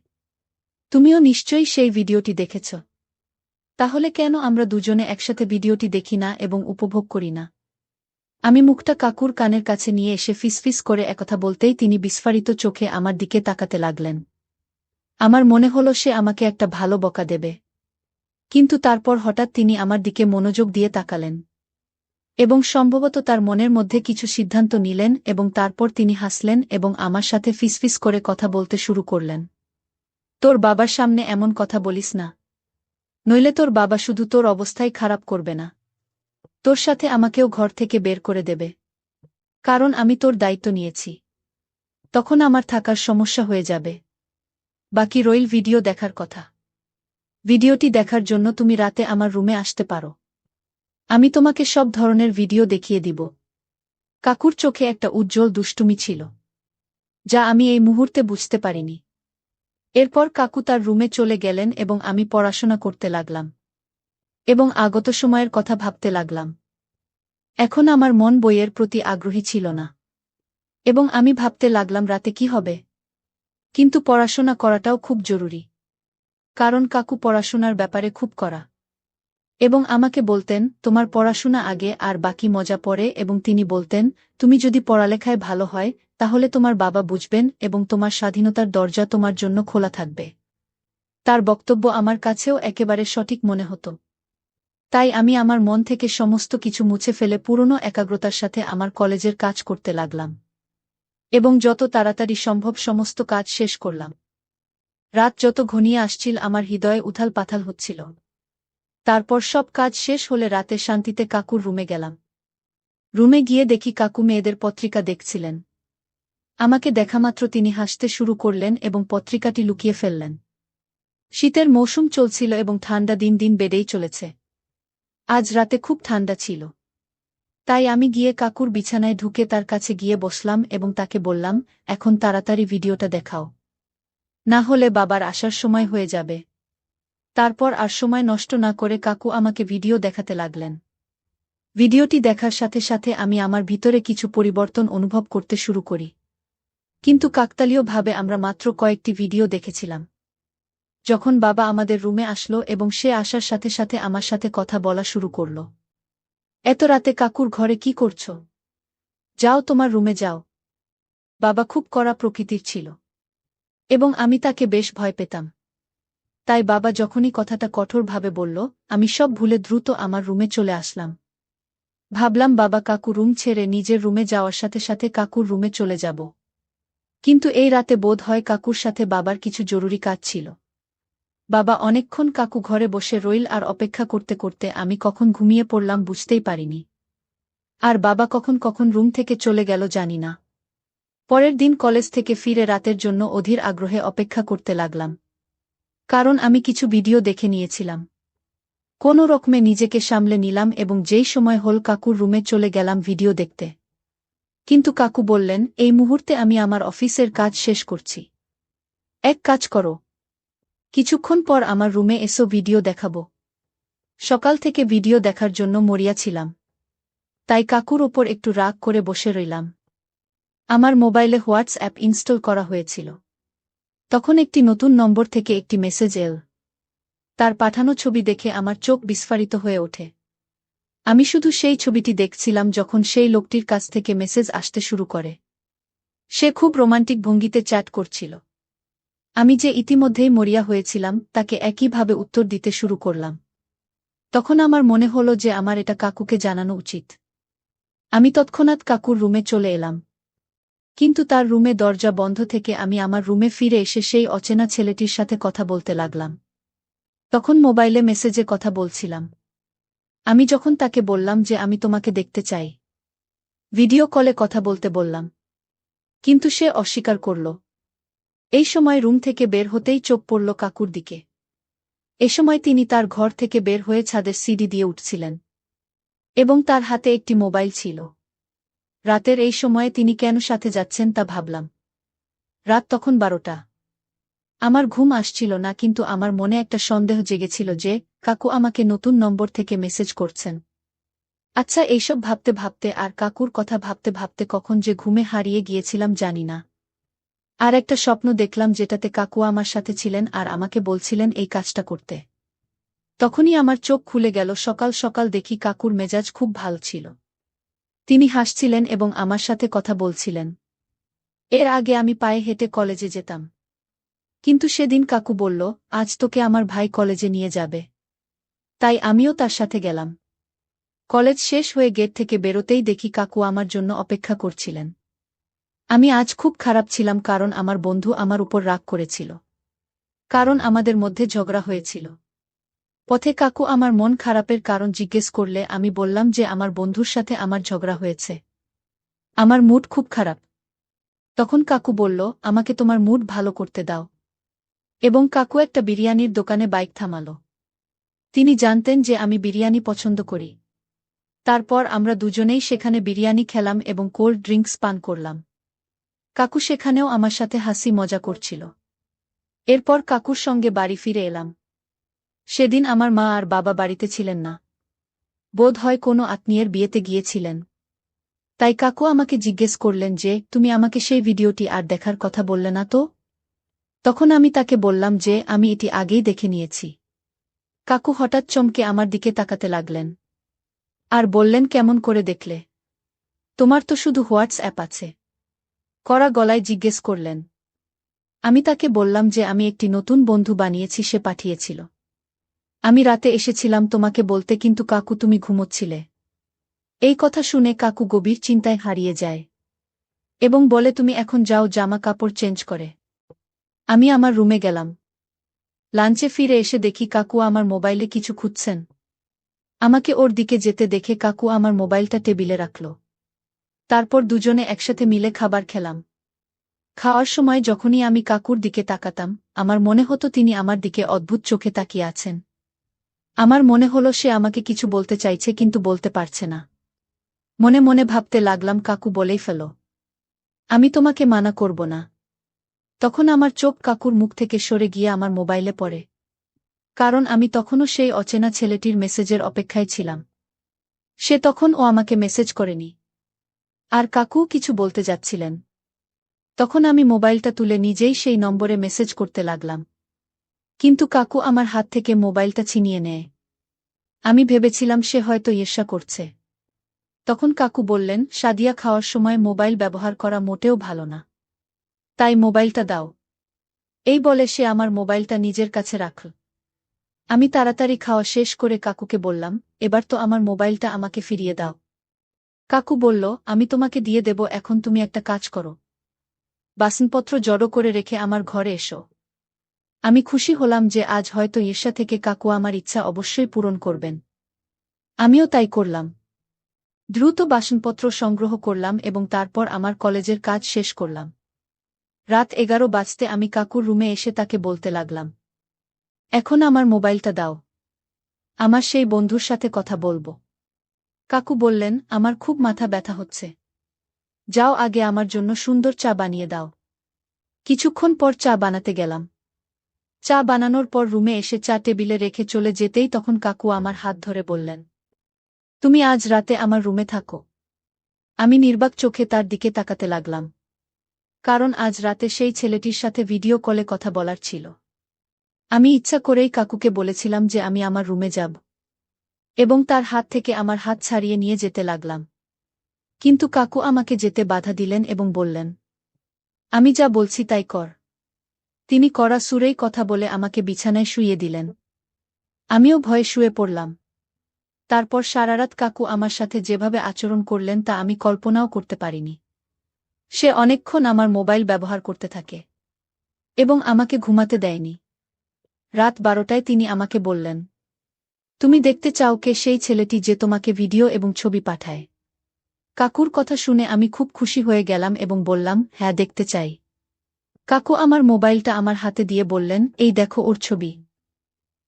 তুমিও নিশ্চয়ই সেই ভিডিওটি দেখেছ। তাহলে কেন আমরা দুজনে একসাথে ভিডিওটি দেখি না এবং উপভোগ করি না? আমি মুখটা কাকুর কানের কাছে নিয়ে এসে ফিসফিস করে একথা বলতেই তিনি বিস্ফারিত চোখে আমার দিকে তাকাতে লাগলেন। আমার মনে হলো সে আমাকে একটা ভালো বকা দেবে। কিন্তু তারপর হঠাৎ তিনি আমার দিকে মনোযোগ দিয়ে তাকালেন এবং সম্ভবত তার মনের মধ্যে কিছু সিদ্ধান্ত নিলেন এবং তারপর তিনি হাসলেন এবং আমার সাথে ফিসফিস করে কথা বলতে শুরু করলেন। তোর বাবার সামনে এমন কথা বলিস না, নইলে তোর বাবা শুধু তোর অবস্থাই খারাপ করবে না, তোর সাথে আমাকেও ঘর থেকে বের করে দেবে। কারণ আমি তোর দায়িত্ব নিয়েছি। তখন আমার থাকার সমস্যা হয়ে যাবে। বাকি রইল ভিডিও দেখার কথা। ভিডিওটি দেখার জন্য তুমি রাতে আমার রুমে আসতে পারো। আমি তোমাকে সব ধরনের ভিডিও দেখিয়ে দিব। কাকুর চোখে একটা উজ্জ্বল দুষ্টুমি ছিল, যা আমি এই মুহূর্তে বুঝতে পারিনি। এরপর কাকু তার রুমে চলে গেলেন এবং আমি পড়াশোনা করতে লাগলাম এবং আগত সময়ের কথা ভাবতে লাগলাম। এখন আমার মন বইয়ের প্রতি আগ্রহী ছিল না এবং আমি ভাবতে লাগলাম রাতে কি হবে। কিন্তু পড়াশোনা করাটাও খুব জরুরি, কারণ কাকু পড়াশোনার ব্যাপারে খুব কড়া এবং আমাকে বলতেন তোমার পড়াশোনা আগে আর বাকি মজা পড়ে, এবং তিনি বলতেন তুমি যদি পড়ালেখায় ভালো হয় তাহলে তোমার বাবা বুঝবেন এবং তোমার স্বাধীনতার দরজা তোমার জন্য খোলা থাকবে। তার বক্তব্য আমার কাছেও একেবারে সঠিক মনে হতো। তাই আমি আমার মন থেকে সমস্ত কিছু মুছে ফেলে পুরনো একাগ্রতার সাথে আমার কলেজের কাজ করতে লাগলাম এবং যত তাড়াতাড়ি সম্ভব সমস্ত কাজ শেষ করলাম। রাত যত ঘনিয়ে আসছিল আমার হৃদয়ে উথাল পাথাল হচ্ছিল। তারপর সব কাজ শেষ হলে রাতে শান্তিতে কাকুর রুমে গেলাম। রুমে গিয়ে দেখি কাকু মেয়েদের পত্রিকা দেখছিলেন। আমাকে দেখামাত্র তিনি হাসতে শুরু করলেন এবং পত্রিকাটি লুকিয়ে ফেললেন। শীতের মৌসুম চলছিল এবং ঠান্ডা দিন দিন বেড়েই চলেছে। আজ রাতে খুব ঠান্ডা ছিল, তাই আমি গিয়ে কাকুর বিছানায় ঢুকে তার কাছে গিয়ে বসলাম এবং তাকে বললাম, এখন তাড়াতাড়ি ভিডিওটা দেখাও, না হলে বাবার আসার সময় হয়ে যাবে। তারপর আর সময় নষ্ট না করে কাকু আমাকে ভিডিও দেখাতে লাগলেন। ভিডিওটি দেখার সাথে সাথে আমি আমার ভিতরে কিছু পরিবর্তন অনুভব করতে শুরু করি। কিন্তু কাকতালীয়ভাবে আমরা মাত্র কয়েকটি ভিডিও দেখেছিলাম। যখন বাবা আমাদের রুমে আসলো এবং সে আসার সাথে সাথে আমার সাথে কথা বলা শুরু করল। এত রাতে কাকুর ঘরে কি করছো? যাও তোমার রুমে যাও। বাবা খুব কড়া প্রকৃতির ছিল এবং আমি তাকে বেশ ভয় পেতাম। তাই বাবা যখনই কথাটা কঠোরভাবে বলল, আমি সব ভুলে দ্রুত আমার রুমে চলে আসলাম। ভাবলাম বাবা কাকু রুম ছেড়ে নিজের রুমে যাওয়ার সাথে সাথে কাকুর রুমে চলে যাব। কিন্তু এই রাতে বোধ হয় কাকুর সাথে বাবার কিছু জরুরি কাজ ছিল। বাবা অনেকক্ষণ কাকু ঘরে বসে রইল আর অপেক্ষা করতে করতে আমি কখন ঘুমিয়ে পড়লাম বুঝতেই পারিনি। আর বাবা কখন কখন রুম থেকে চলে গেল জানি না। পরের দিন কলেজ থেকে ফিরে রাতের জন্য অধীর আগ্রহে অপেক্ষা করতে লাগলাম, কারণ আমি কিছু ভিডিও দেখে নিয়েছিলাম। কোনো রকমে নিজেকে সামলে নিলাম এবং যেই সময় হল কাকুর রুমে চলে গেলাম ভিডিও দেখতে। কিন্তু কাকু বললেন, এই মুহূর্তে আমি আমার অফিসের কাজ শেষ করছি। এক কাজ করো, কিছুক্ষণ পর আমার রুমে এসো, ভিডিও দেখাবো। সকাল থেকে ভিডিও দেখার জন্য মরিয়া ছিলাম, তাই কাকুর ওপর একটু রাগ করে বসে রইলাম। আমার মোবাইলে হোয়াটসঅ্যাপ ইনস্টল করা হয়েছিল। তখন একটি নতুন নম্বর থেকে একটি মেসেজ এল। তার পাঠানো ছবি দেখে আমার চোখ বিস্ফারিত হয়ে ওঠে। আমি শুধু সেই ছবিটি দেখছিলাম যখন সেই লোকটির কাছ থেকে মেসেজ আসতে শুরু করে। সে খুব রোমান্টিক ভঙ্গিতে চ্যাট করছিল। আমি যে ইতিমধ্যেই মরিয়া হয়েছিলাম তাকে একইভাবে উত্তর দিতে শুরু করলাম। তখন আমার মনে হলো যে আমার এটা কাকুকে জানানো উচিত। আমি তৎক্ষণাৎ কাকুর রুমে চলে এলাম। কিন্তু তার রুমে দরজা বন্ধ থেকে আমি আমার রুমে ফিরে এসে সেই অচেনা ছেলেটির সাথে কথা বলতে লাগলাম। তখন মোবাইলে মেসেজে কথা বলছিলাম। আমি যখন তাকে বললাম যে আমি তোমাকে দেখতে চাই, ভিডিও কলে কথা বলতে বললাম, কিন্তু সে অস্বীকার করল। এই সময় রুম থেকে বের হতেই চোখ পড়ল কাকুর দিকে। এ সময় তিনি তার ঘর থেকে বের হয়ে ছাদের সিঁড়ি দিয়ে উঠছিলেন এবং তার হাতে একটি মোবাইল ছিল। রাতের এই সময়ে তিনি কেন সাথে যাচ্ছেন তা ভাবলাম। রাত তখন 12টা। আমার ঘুম আসছিল না, কিন্তু আমার মনে একটা সন্দেহ জেগেছিল যে কাকু আমাকে নতুন নম্বর থেকে মেসেজ করছেন। আচ্ছা, এইসব ভাবতে ভাবতে আর কাকুর কথা ভাবতে ভাবতে কখন যে ঘুমে হারিয়ে গিয়েছিলাম জানি না। আর একটা স্বপ্ন দেখলাম যেটাতে কাকু আমার সাথে ছিলেন আর আমাকে বলছিলেন এই কাজটা করতে। তখনই আমার চোখ খুলে গেল। সকাল সকাল দেখি কাকুর মেজাজ খুব ভালো ছিল। তিনি হাসছিলেন এবং আমার সাথে কথা বলছিলেন। এর আগে আমি পায়ে হেঁটে কলেজে যেতাম, কিন্তু সেদিন কাকু বলল, আজ তোকে আমার ভাই কলেজে নিয়ে যাবে। তাই আমিও তার সাথে গেলাম। কলেজ শেষ হয়ে গেট থেকে বেরোতেই দেখি কাকু আমার জন্য অপেক্ষা করছিলেন। আমি আজ খুব খারাপ ছিলাম, কারণ আমার বন্ধু আমার উপর রাগ করেছিল, কারণ আমাদের মধ্যে ঝগড়া হয়েছিল। পথে কাকু আমার মন খারাপের কারণ জিজ্ঞেস করলে আমি বললাম যে আমার বন্ধুর সাথে আমার ঝগড়া হয়েছে, আমার মুড খুব খারাপ। তখন কাকু বলল, আমাকে তোমার মুড ভালো করতে দাও, এবং কাকু একটা বিরিয়ানির দোকানে বাইক থামালো। তিনি জানতেন যে আমি বিরিয়ানি পছন্দ করি। তারপর আমরা দুজনেই সেখানে বিরিয়ানি খেলাম এবং কোল্ড ড্রিঙ্কস পান করলাম। কাকু সেখানেও আমার সাথে হাসি মজা করছিল। এরপর কাকুর সঙ্গে বাড়ি ফিরে এলাম। সেদিন আমার মা আর বাবা বাড়িতে ছিলেন না। বোধ হয় কোনো আত্মীয়ের বিয়েতে গিয়েছিলেন। তাই কাকু আমাকে জিজ্ঞেস করলেন যে, তুমি আমাকে সেই ভিডিওটি আর দেখার কথা বললে না তো? তখন আমি তাকে বললাম যে আমি এটি আগেই দেখে নিয়েছি। কাকু হঠাৎ চমকে আমার দিকে তাকাতে লাগলেন। আর বললেন, কেমন করে দেখলে? তোমার তো শুধু হোয়াটসঅ্যাপ আছে। কড়া গলায় জিজ্ঞেস করলেন। আমি তাকে বললাম যে আমি একটি নতুন বন্ধু বানিয়েছি, সে পাঠিয়েছিল। আমি রাতে এসেছিলাম তোমাকে বলতে, কিন্তু কাকু তুমি ঘুমোচ্ছিলে। এই কথা শুনে কাকু গভীর চিন্তায় হারিয়ে যায় এবং বলে, তুমি এখন যাও, জামা কাপড় চেঞ্জ করে। আমি আমার রুমে গেলাম। লাঞ্চে ফিরে এসে দেখি কাকু আমার মোবাইলে কিছু খুঁজছেন। আমাকে ওর দিকে যেতে দেখে কাকু আমার মোবাইলটা টেবিলে রাখল। তারপর দুজনে একসাথে মিলে খাবার খেলাম। খাওয়ার সময় যখনই আমি কাকুর দিকে তাকাতাম, আমার মনে হতো তিনি আমার দিকে অদ্ভুত চোখে তাকিয়ে আছেন। আমার মনে হলো সে আমাকে কিছু বলতে চাইছে কিন্তু বলতে পারছে না। মনে মনে ভাবতে লাগলাম, কাকু বলেই ফেলো, আমি তোমাকে মানা করব না। তখন আমার চোখ কাকুর মুখ থেকে সরে গিয়ে আমার মোবাইলে পড়ে। কারণ আমি তখনও সেই অচেনা ছেলেটির মেসেজের অপেক্ষায় ছিলাম। সে তখন ও আমাকে মেসেজ করেনি। আর কাকু কিছু বলতে যাচ্ছিলেন। তখন আমি মোবাইলটা তুলে নিজেই সেই নম্বরে মেসেজ করতে লাগলাম। কিন্তু কাকু আমার হাত থেকে মোবাইলটা ছিনিয়ে নেয়। আমি ভেবেছিলাম সে হয়তো ঈর্ষা করছে। তখন কাকু বললেন, সাদিয়া, খাওয়ার সময় মোবাইল ব্যবহার করা মোটেও ভালো না। তাই মোবাইলটা দাও। এই বলে সে আমার মোবাইলটা নিজের কাছে রাখল। আমি তাড়াতাড়ি খাওয়া শেষ করে কাকুকে বললাম, এবার তো আমার মোবাইলটা আমাকে ফিরিয়ে দাও। কাকু বলল, আমি তোমাকে দিয়ে দেব, এখন তুমি একটা কাজ করো। বাসনপত্র জড়ো করে রেখে আমার ঘরে এসো। আমি খুশি হলাম যে আজ হয়তো ঈর্ষা থেকে কাকু আমার ইচ্ছা অবশ্যই পূরণ করবেন। আমিও তাই করলাম। দ্রুত বাসনপত্র সংগ্রহ করলাম এবং তারপর আমার কলেজের কাজ শেষ করলাম। রাত 11 বাজতে আমি কাকুর রুমে এসে তাকে বলতে লাগলাম, এখন আমার মোবাইলটা দাও। আমার সেই বন্ধুর সাথে কথা বলবো। কাকু বললেন, আমার খুব মাথা ব্যথা হচ্ছে। যাও, আগে আমার জন্য সুন্দর চা বানিয়ে দাও। কিছুক্ষণ পর চা বানাতে গেলাম। চা বানানোর পর রুমে এসে চা টেবিলে রেখে চলে যেতেই তখন কাকু আমার হাত ধরে বললেন, তুমি আজ রাতে আমার রুমে থাকো। আমি নির্বাক চোখে তার দিকে তাকাতে লাগলাম। কারণ আজ রাতে সেই ছেলেটির সাথে ভিডিও কলে কথা বলার ছিল। আমি ইচ্ছা করেই কাকুকে বলেছিলাম যে আমি আমার রুমে যাব এবং তার হাত থেকে আমার হাত ছাড়িয়ে নিয়ে যেতে লাগলাম। কিন্তু কাকু আমাকে যেতে বাধা দিলেন এবং বললেন, আমি যা বলছি তাই কর। তিনি কড়া সুরেই কথা বলে আমাকে বিছানায় শুইয়ে দিলেন। আমিও ভয়ে শুয়ে পড়লাম। তারপর সারারাত কাকু আমার সাথে যেভাবে আচরণ করলেন তা আমি কল্পনাও করতে পারিনি। সে অনেকক্ষণ আমার মোবাইল ব্যবহার করতে থাকে এবং আমাকে ঘুমাতে দেয়নি। রাত 12টায় তিনি আমাকে বললেন, তুমি দেখতে চাও কে সেই ছেলেটি যে তোমাকে ভিডিও এবং ছবি পাঠায়? কাকুর কথা শুনে আমি খুব খুশি হয়ে গেলাম এবং বললাম, হ্যাঁ, দেখতে চাই। কাকু আমার মোবাইলটা আমার হাতে দিয়ে বললেন, এই দেখো ওর ছবি।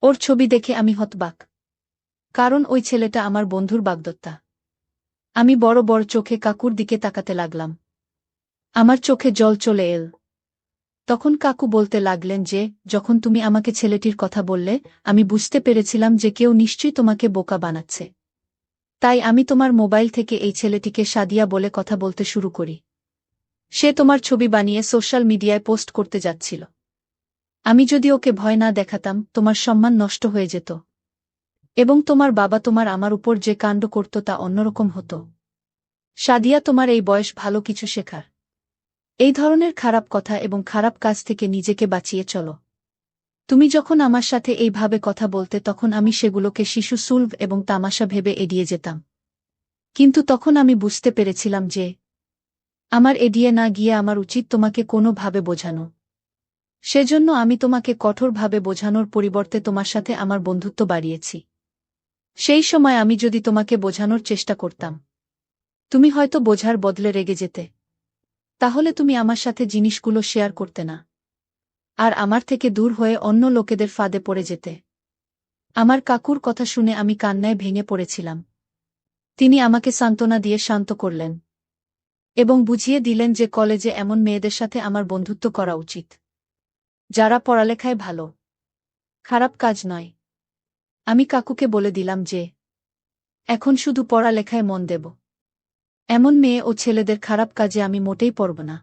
ওর ছবি দেখে আমি হতবাক। কারণ ওই ছেলেটা আমার বন্ধুর বাগদত্তা। আমি বড় বড় চোখে কাকুর দিকে তাকাতে লাগলাম। আমার চোখে জল চলে এল। তখন কাকু বলতে লাগলেন যে, যখন তুমি আমাকে ছেলেটির কথা বললে, আমি বুঝতে পেরেছিলাম যে কেউ নিশ্চয়ই তোমাকে বোকা বানাচ্ছে। তাই আমি তোমার মোবাইল থেকে এই ছেলেটিকে সাদিয়া বলে কথা বলতে শুরু করি। সে তোমার ছবি বানিয়ে সোশ্যাল মিডিয়ায় পোস্ট করতে যাচ্ছিল। আমি যদি ওকে ভয় না দেখাতাম, তোমার সম্মান নষ্ট হয়ে যেত এবং তোমার বাবা তোমার আমার উপর যে কাণ্ড করত তা অন্যরকম হতো। সাদিয়া, তোমার এই বয়স ভালো কিছু শেখার। এই ধরনের খারাপ কথা এবং খারাপ কাজ থেকে নিজেকে বাঁচিয়ে চলো। তুমি যখন আমার সাথে এইভাবে কথা বলতে তখন আমি সেগুলোকে শিশু সুলভ এবং তামাশা ভেবে এড়িয়ে যেতাম। কিন্তু তখন আমি বুঝতে পেরেছিলাম যে আমার এড়িয়ে না গিয়ে আমার উচিত তোমাকে কোনোভাবে বোঝানো। সেজন্য আমি তোমাকে কঠোরভাবে বোঝানোর পরিবর্তে তোমার সাথে আমার বন্ধুত্ব বাড়িয়েছি। সেই সময় আমি যদি তোমাকে বোঝানোর চেষ্টা করতাম, তুমি হয়তো বোঝার বদলে রেগে যেতে। তাহলে তুমি আমার সাথে জিনিসগুলো শেয়ার করতে না, আর আমার থেকে দূর হয়ে অন্য লোকেদের ফাঁদে পড়ে যেতে। আমার কাকুর কথা শুনে আমি কান্নায় ভেঙে পড়েছিলাম। তিনি আমাকে সান্ত্বনা দিয়ে শান্ত করলেন এবং বুঝিয়ে দিলেন যে কলেজে এমন মেয়েদের সাথে আমার বন্ধুত্ব করা উচিত। যারা পড়ালেখায় ভালো। খারাপ কাজ নয়। আমি কাকুকে বলে দিলাম যে এখন শুধু পড়ালেখায় মন দেব। এমন মেয়ে ও ছেলেদের খারাপ কাজে আমি মোটেই পড়ব না।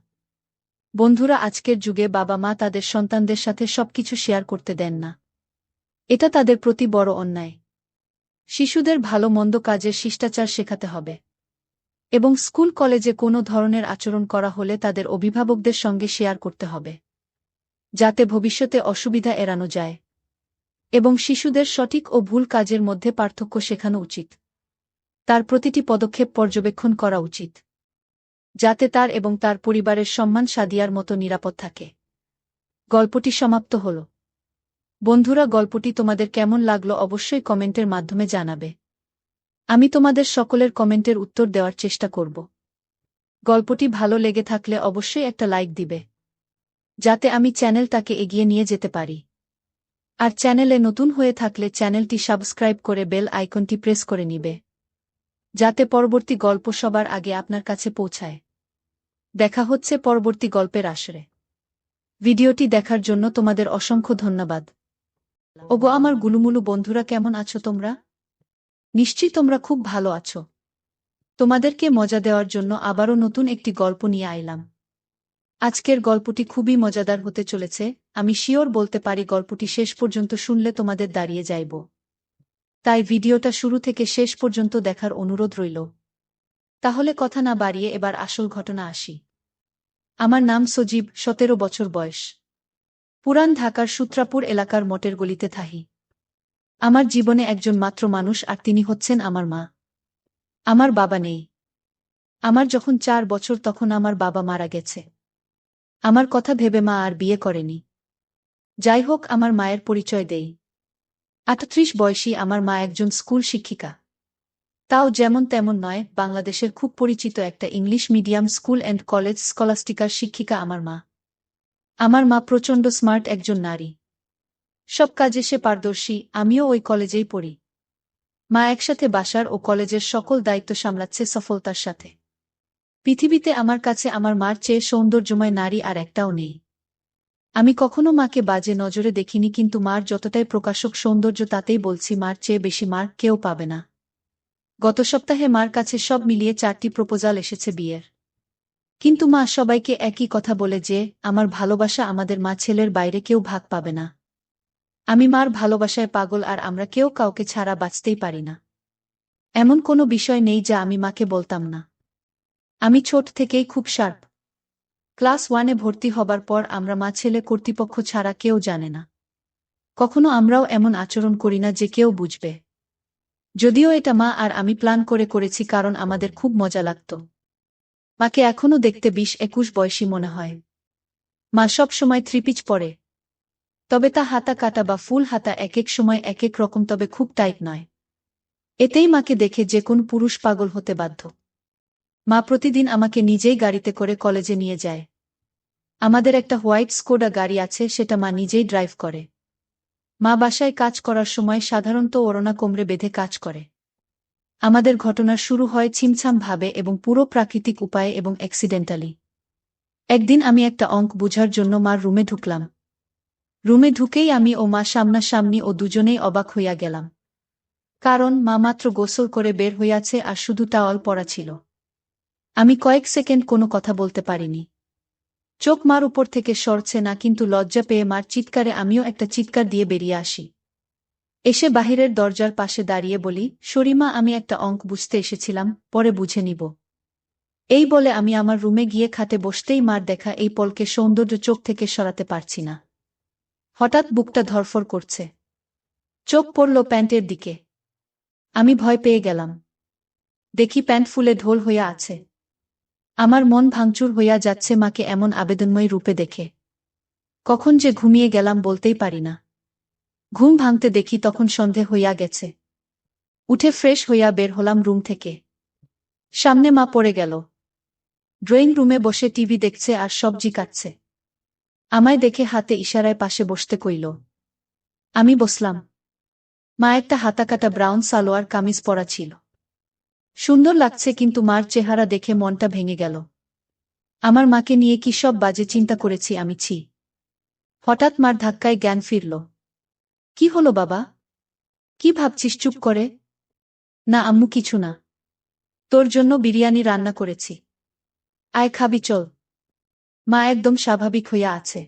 বন্ধুরা, আজকের যুগে বাবা মা তাদের সন্তানদের সাথে সবকিছু শেয়ার করতে দেন না। এটা তাদের প্রতি বড় অন্যায়। শিশুদের ভালো মন্দ কাজের শিষ্টাচার শেখাতে হবে। এবং স্কুল কলেজে কোনো ধরনের আচরণ করা হলে তাদের অভিভাবকদের সঙ্গে শেয়ার করতে হবে, যাতে ভবিষ্যতে অসুবিধা এড়ানো যায়। এবং শিশুদের সঠিক ও ভুল কাজের মধ্যে পার্থক্য শেখানো উচিত। তার প্রতিটি পদক্ষেপ পর্যবেক্ষণ করা উচিত, যাতে তার এবং তার পরিবারের সম্মান সাদিয়ার মতো নিরাপদ থাকে। গল্পটি সমাপ্ত হল। বন্ধুরা, গল্পটি তোমাদের কেমন লাগলো অবশ্যই কমেন্টের মাধ্যমে জানাবে। আমি তোমাদের সকলের কমেন্টের উত্তর দেওয়ার চেষ্টা করব। গল্পটি ভালো লেগে থাকলে অবশ্যই একটা লাইক দিবে, যাতে আমি চ্যানেলটাকে এগিয়ে নিয়ে যেতে পারি। আর চ্যানেলে নতুন হয়ে থাকলে চ্যানেলটি সাবস্ক্রাইব করে বেল আইকনটি প্রেস করে নিবে, যাতে পরবর্তী গল্প সবার আগে আপনার কাছে পৌঁছায়। দেখা হচ্ছে পরবর্তী গল্পের আসরে। ভিডিওটি দেখার জন্য তোমাদের অসংখ্য ধন্যবাদ। ওগো আমার গুলুমুলু বন্ধুরা, কেমন আছো তোমরা? নিশ্চয়ই তোমরা খুব ভালো আছো। তোমাদেরকে মজা দেওয়ার জন্য আবারও নতুন একটি গল্প নিয়ে আইলাম। আজকের গল্পটি খুবই মজাদার হতে চলেছে। আমি শিওর বলতে পারি গল্পটি শেষ পর্যন্ত শুনলে তোমাদের দাঁড়িয়ে যাইব। তাই ভিডিওটা শুরু থেকে শেষ পর্যন্ত দেখার অনুরোধ রইল। তাহলে কথা না বাড়িয়ে এবার আসল ঘটনা আসি। আমার নাম সজীব, 17 বছর বয়স। পুরান ঢাকার সূত্রাপুর এলাকার মটের গলিতে থাহি। আমার জীবনে একজন মাত্র মানুষ, আর তিনি হচ্ছেন আমার মা। আমার বাবা নেই। আমার যখন 4 বছর তখন আমার বাবা মারা গেছে। আমার কথা ভেবে মা আর বিয়ে করেনি। যাই হোক, আমার মায়ের পরিচয় দেই। 38 বয়সী আমার মা একজন স্কুল শিক্ষিকা। তাও যেমন তেমন নয়, বাংলাদেশের খুব পরিচিত একটা English medium school and college স্কলাস্টিকার শিক্ষিকা আমার মা। আমার মা প্রচণ্ড স্মার্ট একজন নারী। সব কাজে সে পারদর্শী। আমিও ওই কলেজেই পড়ি। মা একসাথে বাসার ও কলেজের সকল দায়িত্ব সামলাচ্ছে সফলতার সাথে। পৃথিবীতে আমার কাছে আমার মার চেয়ে সৌন্দর্যময় নারী আর একটাও নেই। আমি কখনো মাকে বাজে নজরে দেখিনি, কিন্তু মার যতটাই প্রকাশক সৌন্দর্য, তাতেই বলছি মার চেয়ে বেশি মার কেউ পাবে না। গত সপ্তাহে মার কাছে সব মিলিয়ে 4টি প্রপোজাল এসেছে বিয়ের। কিন্তু মা সবাইকে একই কথা বলে যে আমার ভালোবাসা আমাদের মা ছেলের বাইরে কেউ ভাগ পাবে না। আমি মার ভালোবাসায় পাগল, আর আমরা কেউ কাউকে ছাড়া বাঁচতেই পারি না। এমন কোনো বিষয় নেই যা আমি মাকে বলতাম না। আমি ছোট থেকেই খুব শার্প। ক্লাস 1-এ ভর্তি হবার পর আমরা মা ছেলে কর্তৃপক্ষ ছাড়া কেউ জানে না। কখনো আমরাও এমন আচরণ করি না যে কেউ বুঝবে। যদিও এটা মা আর আমি প্ল্যান করে করেছি, কারণ আমাদের খুব মজা লাগত। মাকে এখনো দেখতে 20-21 বয়সী মনে হয়। মা সব সময় 3 পিচ পরে। তবে তা হাতা কাটা বা ফুল হাতা এক এক সময় এক এক রকম, তবে খুব টাইট নয়। এতেই মাকে দেখে যে কোন পুরুষ পাগল হতে বাধ্য। মা প্রতিদিন আমাকে নিজেই গাড়িতে করে কলেজে নিয়ে যায়। আমাদের একটা হোয়াইট স্কোডা গাড়ি আছে, সেটা মা নিজেই ড্রাইভ করে। মা বাসায় কাজ করার সময় সাধারণত ওড়না কোমরে বেঁধে কাজ করে। আমাদের ঘটনা শুরু হয় ছিমছাম ভাবে এবং পুরো প্রাকৃতিক উপায়ে এবং অ্যাক্সিডেন্টালি। একদিন আমি একটা অঙ্ক বুঝার জন্য মার রুমে ঢুকলাম। রুমে ঢুকেই আমি ও মা সামনাসামনি, ও দুজনেই অবাক হইয়া গেলাম। কারণ মা মাত্র গোসল করে বের হইয়াছে, আর শুধু টাওয়াল পরা ছিল। আমি কয়েক সেকেন্ড কোনো কথা বলতে পারিনি। চোখ মার উপর থেকে সরছে না, কিন্তু লজ্জা পেয়ে মার চিৎকারে আমিও একটা চিৎকার দিয়ে বেরিয়ে আসি। এসে বাহিরের দরজার পাশে দাঁড়িয়ে বলি, শরিমা, আমি একটা অঙ্ক বুঝতে এসেছিলাম, পরে বুঝে নিব। এই বলে আমি আমার রুমে গিয়ে খাটে বসতেই মার দেখা এই পলকে সৌন্দর্য চোখ থেকে সরাতে পারছি না। হঠাৎ বুকটা ধড়ফড় করছে। চোখ পড়ল প্যান্টের দিকে। আমি ভয় পেয়ে গেলাম। দেখি প্যান্ট ফুলে ঢোল হইয়া আছে। আমার মন ভাঙচুর হইয়া যাচ্ছে মাকে এমন আবেদনময়ী রূপে দেখে। কখন যে ঘুমিয়ে গেলাম বলতেই পারি না। ঘুম ভাঙতে দেখি তখন সন্ধে হইয়া গেছে। উঠে ফ্রেশ হইয়া বের হলাম রুম থেকে। সামনে মা পড়ে গেল। ড্রয়িং রুমে বসে টিভি দেখছে আর সবজি কাটছে। আমায় দেখে হাতে ইশারায় পাশে বসতে কইল। আমি বসলাম। মা একটা হাতাকাটা ব্রাউন সালোয়ার কামিজ পরা ছিল। সুন্দর লাগছে, কিন্তু মার চেহারা দেখে মনটা ভেঙে গেল। আমার মাকে নিয়ে কি সব বাজে চিন্তা করেছি আমি, ছি। হঠাৎ মার ধাক্কায় জ্ঞান ফিরল। কি হলো বাবা? কি ভাবছিস চুপ করে? না আম্মু কিছু না। তোর জন্য বিরিয়ানি রান্না করেছি। আয় খাবি চল। মা একদম স্বাভাবিক হইয়া আছে।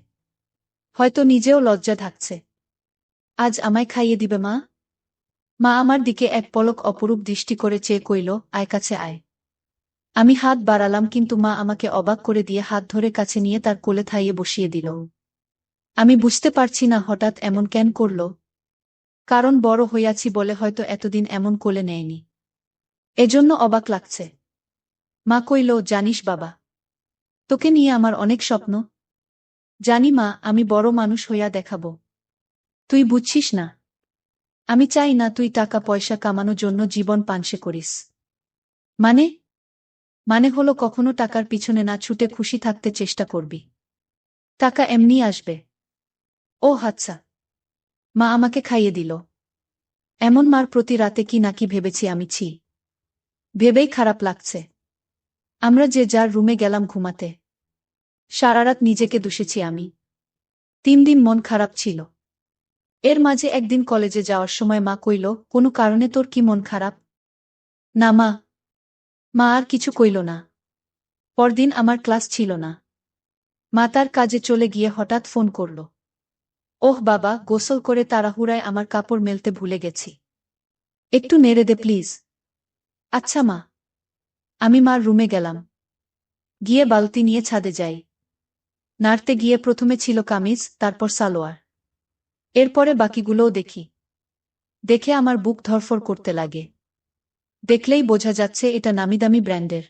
হয়তো নিজেও লজ্জা ঢাকছে। আজ আমায় খাইয়ে দিবে মা? মা আমার দিকে এক পলক অপরূপ দৃষ্টি করে চেয়ে কইল, আয় কাছে আয়। আমি হাত বাড়ালাম কিন্তু মা আমাকে অবাক করে দিয়ে হাত ধরে কাছে নিয়ে তার কোলে থাইয়ে বসিয়ে দিল। আমি বুঝতে পারছি না হঠাৎ এমন কেন করল। কারণ বড় হইয়াছি বলে হয়তো এতদিন এমন কোলে নেয়নি। এজন্য অবাক লাগছে। মা কইল, জানিস বাবা, তোকে নিয়ে আমার অনেক স্বপ্ন। জানি মা, আমি বড় মানুষ হইয়া দেখাব। তুই বুঝছিস না। আমি চাই না তুই টাকা পয়সা কামানোর জন্য জীবন পানসে করিস। মানে? মানে হলো কখনো টাকার পিছনে না ছুটে খুশি থাকতে চেষ্টা করবি। টাকা এমনি আসবে। ও আচ্ছা। মা আমাকে খাইয়ে দিল। এমন মার প্রতি রাতে কি নাকি ভেবেছি আমি, ছি। ভেবেই খারাপ লাগছে। আমরা যে যার রুমে গেলাম ঘুমাতে। সারারাত নিজেকে দুষেছি আমি। 3 দিন মন খারাপ ছিল। এর মাঝে একদিন কলেজে যাওয়ার সময় মা কইল, কোনো কারণে তোর কি মন খারাপ? না মা। মা আর কিছু কইল না। পরদিন আমার ক্লাস ছিল না। মা তার কাজে চলে গিয়ে হঠাৎ ফোন করল। ওহ বাবা, গোসল করে তাড়াহুড়ায় আমার কাপড় মেলতে ভুলে গেছি। একটু নেড়ে দে প্লিজ। আচ্ছা মা। আমি মার রুমে গেলাম। গিয়ে বালতি নিয়ে ছাদে যাই। নাড়তে গিয়ে প্রথমে ছিল কামিজ, তারপর সালোয়ার। এরপরে বাকিগুলোও দেখি। দেখে আমার বুক ধড়ফড় করতে লাগে। দেখলেই বোঝা যাচ্ছে এটা নামিদামি ব্র্যান্ডের।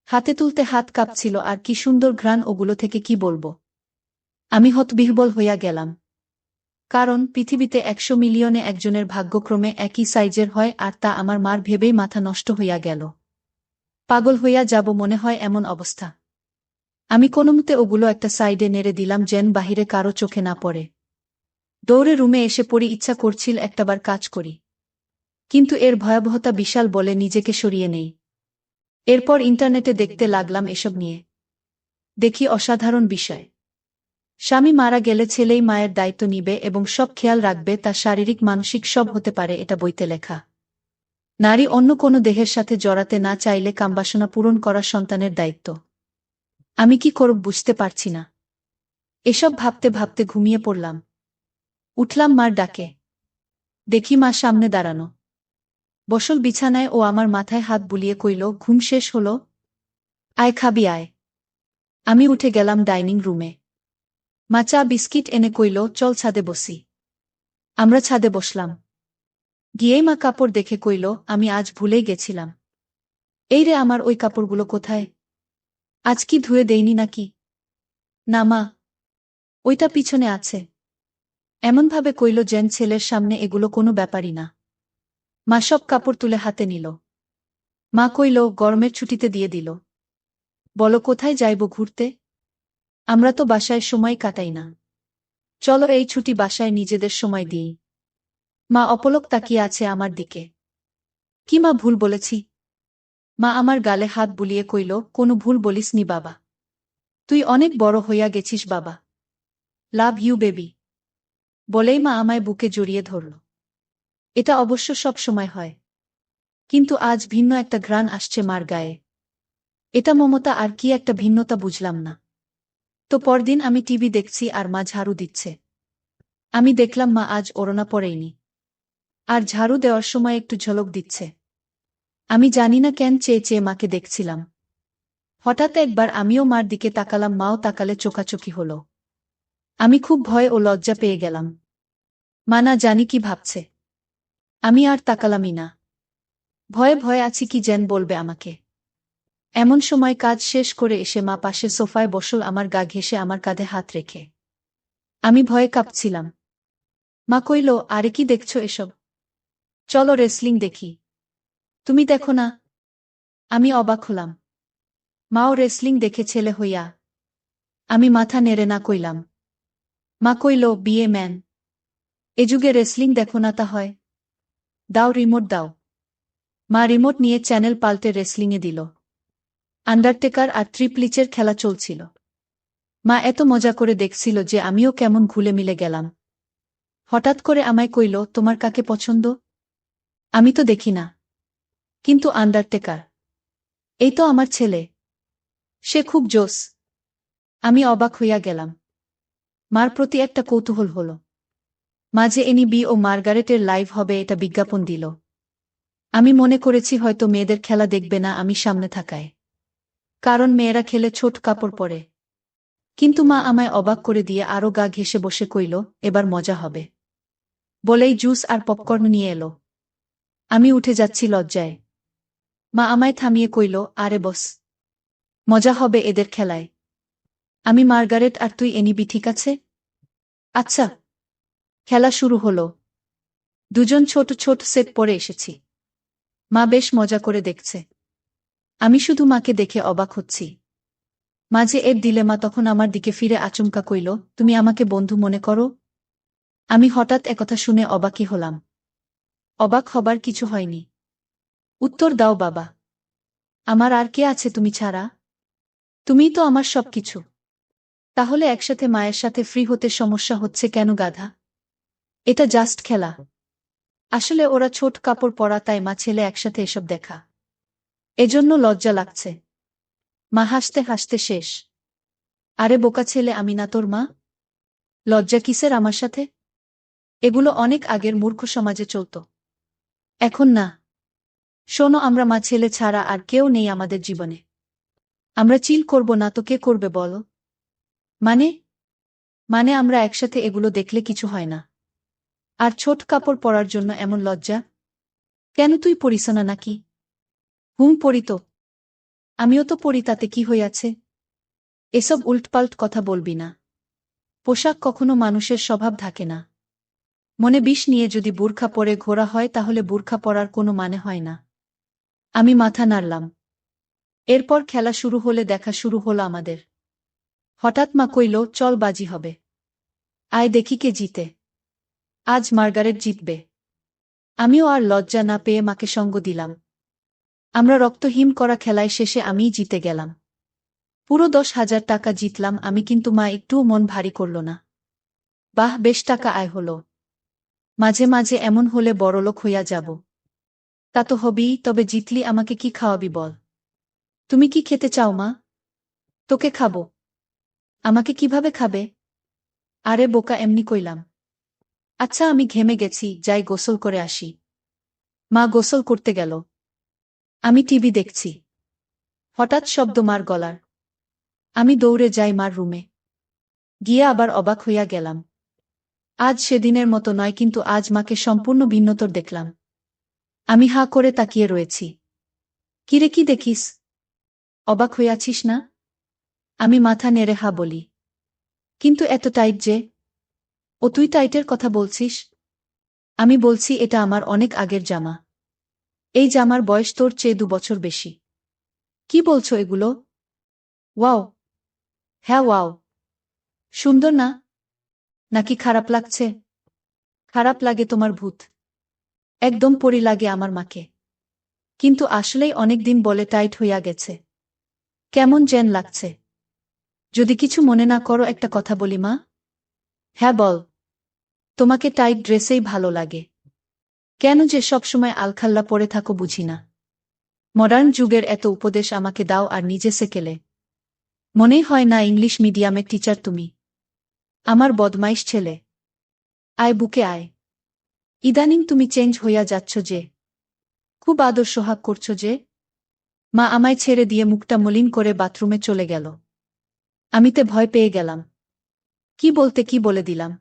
হাতে তুলতে হাত কাঁপছিল আর কি সুন্দর ঘ্রাণ ওগুলো থেকে কি বলবো। আমি হতবিহ্বল হইয়া গেলাম। কারণ পৃথিবীতে 100 মিলিয়নে একজনের ভাগ্যক্রমে একই সাইজের হয় আর তা আমার মার ভেবেই মাথা নষ্ট হইয়া গেল। পাগল হইয়া যাব মনে হয় এমন অবস্থা। আমি কোনোমতে ওগুলো একটা সাইডে নেড়ে দিলাম যেন বাহিরে কারো চোখে না পড়ে। দৌড়ে রুমে এসে পড়ি, ইচ্ছা করছিল একটাবার কাজ করি। কিন্তু এর ভয়াবহতা বিশাল বলে নিজেকে সরিয়ে নেই। এরপর ইন্টারনেটে দেখতে লাগলাম এসব নিয়ে। দেখি অসাধারণ বিষয়। স্বামী মারা গেলে ছেলেই মায়ের দায়িত্ব নিবে এবং সব খেয়াল রাখবে, তা শারীরিক মানসিক সব হতে পারে, এটা বইতে লেখা। নারী অন্য কোনো দেহের সাথে জড়াতে না চাইলে কামবাসনা পূরণ করা সন্তানের দায়িত্ব। আমি কি করব বুঝতে পারছি না। এসব ভাবতে ভাবতে ঘুমিয়ে পড়লাম। উঠলাম মার ডাকে। দেখি মা সামনে দাঁড়ানো। বসল বিছানায় ও আমার মাথায় হাত বুলিয়ে কইল, ঘুম শেষ হলো? আয় খাবি আয়। আমি উঠে গেলাম ডাইনিং রুমে। মা চা বিস্কিট এনে কইল, চল ছাদে বসি। আমরা ছাদে বসলাম। গিয়েই মা কাপড় দেখে কইল, আমি আজ ভুলেই গেছিলাম। এই রে, আমার ওই কাপড়গুলো কোথায়? আজ কি ধুয়ে দেইনি নাকি? না মা, ওইটা পিছনে আছে। এমনভাবে কইল যেন ছেলের সামনে এগুলো কোনো ব্যাপারই না। মা সব কাপড় তুলে হাতে নিল। মা কইল, গরমের ছুটিতে দিয়ে দিল। বলো কোথায় যাইব ঘুরতে? আমরা তো বাসায় সময় কাটাই না। চলো এই ছুটি বাসায় নিজেদের সময় দিই। মা অপলক তাকিয়ে আছে আমার দিকে। কি মা ভুল বলেছি? মা আমার গালে হাত বুলিয়ে কইল, কোনো ভুল বলিসনি বাবা। তুই অনেক বড় হইয়া গেছিস বাবা। Love you baby. বলেই মা আমায় বুকে জড়িয়ে ধরল। এটা অবশ্য সব সময় হয়। কিন্তু আজ ভিন্ন একটা ঘ্রাণ আসছে মার গায়ে। এটা মমতা আর কি একটা ভিন্নতা বুঝলাম না। তো পরদিন আমি টিভি দেখছি আর মা ঝাড়ু দিচ্ছে। আমি দেখলাম মা আজ ওড়না পরেইনি। আর ঝাড়ু দেওয়ার সময় একটু ঝলক দিচ্ছে। আমি জানি না কেন চেয়ে চেয়ে মাকে দেখছিলাম। হঠাৎ একবার আমিও মার দিকে তাকালাম, মাও তাকালে, চোখাচোখি হলো। আমি খুব ভয় ও লজ্জা পেয়ে গেলাম। মা না জানি কি ভাবছে। আমি আর তাকালামই না। ভয়ে ভয়ে আছি কি যেন বলবে আমাকে। এমন সময় কাজ শেষ করে এসে মা পাশের সোফায় বসল, আমার গা ঘেঁষে আমার কাঁধে হাত রেখে। আমি ভয়ে কাঁপছিলাম। মা কইল, আরে কি দেখছো এসব? চলো রেসলিং দেখি। তুমি দেখো না? আমি অবাক হলাম। মাও রেসলিং দেখে ছেলে হইয়া? আমি মাথা নেড়ে না কইলাম। মা কইল, বিয়ে ম্যান। এ যুগে রেসলিং দেখো না তা হয়? দাও রিমোট দাও। মা রিমোট নিয়ে চ্যানেল পাল্টে রেসলিংয়ে দিল। আন্ডারটেকার আর ট্রিপল এইচের খেলা চলছিল। মা এত মজা করে দেখছিল যে আমিও কেমন ঘুলে মিলে গেলাম। হঠাৎ করে আমায় কইল, তোমার কাকে পছন্দ? আমি তো দেখি না। কিন্তু আন্ডারটেকার, এই তো আমার ছেলে। সে খুব জোস। আমি অবাক হইয়া গেলাম। মার প্রতি একটা কৌতূহল হল। মাঝে এনিবি ও মার্গারেটের লাইভ হবে এটা বিজ্ঞাপন দিল। আমি মনে করেছি হয়তো মেয়েদের খেলা দেখবে না আমি সামনে থাকায়। কারণ মেয়েরা খেলে ছোট কাপড় পরে। কিন্তু মা আমায় অবাক করে দিয়ে আরো গা ঘেঁষে বসে কইল, এবার মজা হবে। বলেই জুস আর পপকর্ন নিয়ে এলো। আমি উঠে যাচ্ছি লজ্জায়। মা আমায় থামিয়ে কইল, আরে বস। মজা হবে এদের খেলায়। আমি মার্গারেট আর তুই এনিবি, ঠিক আছে? আচ্ছা। খেলা শুরু হলো। দুজন ছোট ছোট সেট পরে এসেছি। মা বেশ মজা করে দেখছে। আমি শুধু মাকে দেখে অবাক হচ্ছি। মাঝে এর ডিলেমা তখন আমার দিকে ফিরে আচমকা কইল, তুমি আমাকে বন্ধু মনে করো? আমি হঠাৎ একথা শুনে অবাকই হলাম। অবাক হবার কিছু হয়নি। উত্তর দাও বাবা। আমার আর কে আছে তুমি ছাড়া? তুমিই তো আমার সবকিছু। তাহলে একসাথে মায়ের সাথে ফ্রি হতে সমস্যা হচ্ছে কেন গাধা? এটা জাস্ট খেলা। আসলে ওরা ছোট কাপড় পরা, তাই মা ছেলে একসাথে এসব দেখা। এজন্য লজ্জা লাগছে। মা হাসতে হাসতে শেষ। আরে বোকা ছেলে, আমি না তোর মা? লজ্জা কিসের আমার সাথে? এগুলো অনেক আগের মূর্খ সমাজে চলত। এখন না। শোনো, আমরা মা ছেলে ছাড়া আর কেউ নেই আমাদের জীবনে। আমরা চিল করব না তো কে করবে বলো? মানে? মানে আমরা একসাথে এগুলো দেখলে কিছু হয় না। আর ছোট কাপড় পরার জন্য এমন লজ্জা? কেন, তুই পরিস না নাকি? পরি তো। আমিও তো পরি, তাতে কি হইয়াছে? এসব উল্টপাল্ট কথা বলবি না। পোশাক কখনো মানুষের স্বভাব থাকে না। মনে বিষ নিয়ে যদি বুরখা পরে ঘোরা হয় তাহলে বুরখা পরার কোনো মানে হয় না। আমি মাথা নাড়লাম। এরপর খেলা শুরু হলে দেখা শুরু হলো আমাদের। হঠাৎ মা কইল, চল বাজি হবে। আয় দেখি কে জিতে। আজ মার্গারেট জিতবে। আমিও আর লজ্জা না পেয়ে মাকে সঙ্গ দিলাম। আমরা রক্তহীন করা খেলায় শেষে আমিই জিতে গেলাম। পুরো 10,000 টাকা জিতলাম আমি, কিন্তু মা একটুও মন ভারী করল না। বাহ, বেশ টাকা আয় হলো। মাঝে মাঝে এমন হলে বড়লোক হইয়া যাব। তা তো হবেই, তবে জিতলি আমাকে কি খাওয়াবি বল? তুমি কি খেতে চাও মা? তোকে খাবো। আমাকে কিভাবে খাবে? আরে বোকা, এমনি কইলাম। আচ্ছা, আমি ঘেমে গেছি, যাই গোসল করে আসি। মা গোসল করতে গেল। আমি টিভি দেখছি। হঠাৎ শব্দ মার গলার। আমি দৌড়ে যাই মার রুমে। গিয়ে আবার অবাক হইয়া গেলাম। আজ সেদিনের মতো নয়, কিন্তু আজ মাকে সম্পূর্ণ ভিন্নতর দেখলাম। আমি হাঁ করে তাকিয়ে রয়েছি। কিরে, কি দেখিস? অবাক হইয়াছিস না? আমি মাথা নেড়ে হা বলি। কিন্তু এত টাইট যে? ও, তুই টাইটের কথা বলছিস? আমি বলছি এটা আমার অনেক আগের জামা। এই জামার বয়স তোর চেয়ে 2 বছর বেশি। কি বলছো এগুলো? ওয়াও। হ্যাঁ ওয়াও। সুন্দর না? নাকি খারাপ লাগছে? খারাপ লাগে তোমার ভূত। একদম পরি লাগে আমার মাকে। কিন্তু আসলেই অনেক দিন বলে টাইট হইয়া গেছে। কেমন যেন লাগছে। যদি কিছু মনে না করো একটা কথা বলি মা? হ্যাঁ বল। তোমাকে টাইট ড্রেসেই ভালো লাগে। কেন যে সবসময় আলখাল্লা পরে থাকো বুঝি না। মডার্ন যুগের এত উপদেশ আমাকে দাও আর নিজে সেকেলে। মনেই হয় না ইংলিশ মিডিয়ামের টিচার তুমি। আমার বদমাইশ ছেলে। আয় বুকে আয়। ইদানিং তুমি চেঞ্জ হইয়া যাচ্ছ যে। খুব আদর সোহাগ করছো যে। মা আমায় ছেড়ে দিয়ে মুখটা মলিন করে বাথরুমে চলে গেল। আমিতে ভয় পেয়ে গেলাম। কি বলতে কি বলে দিলাম।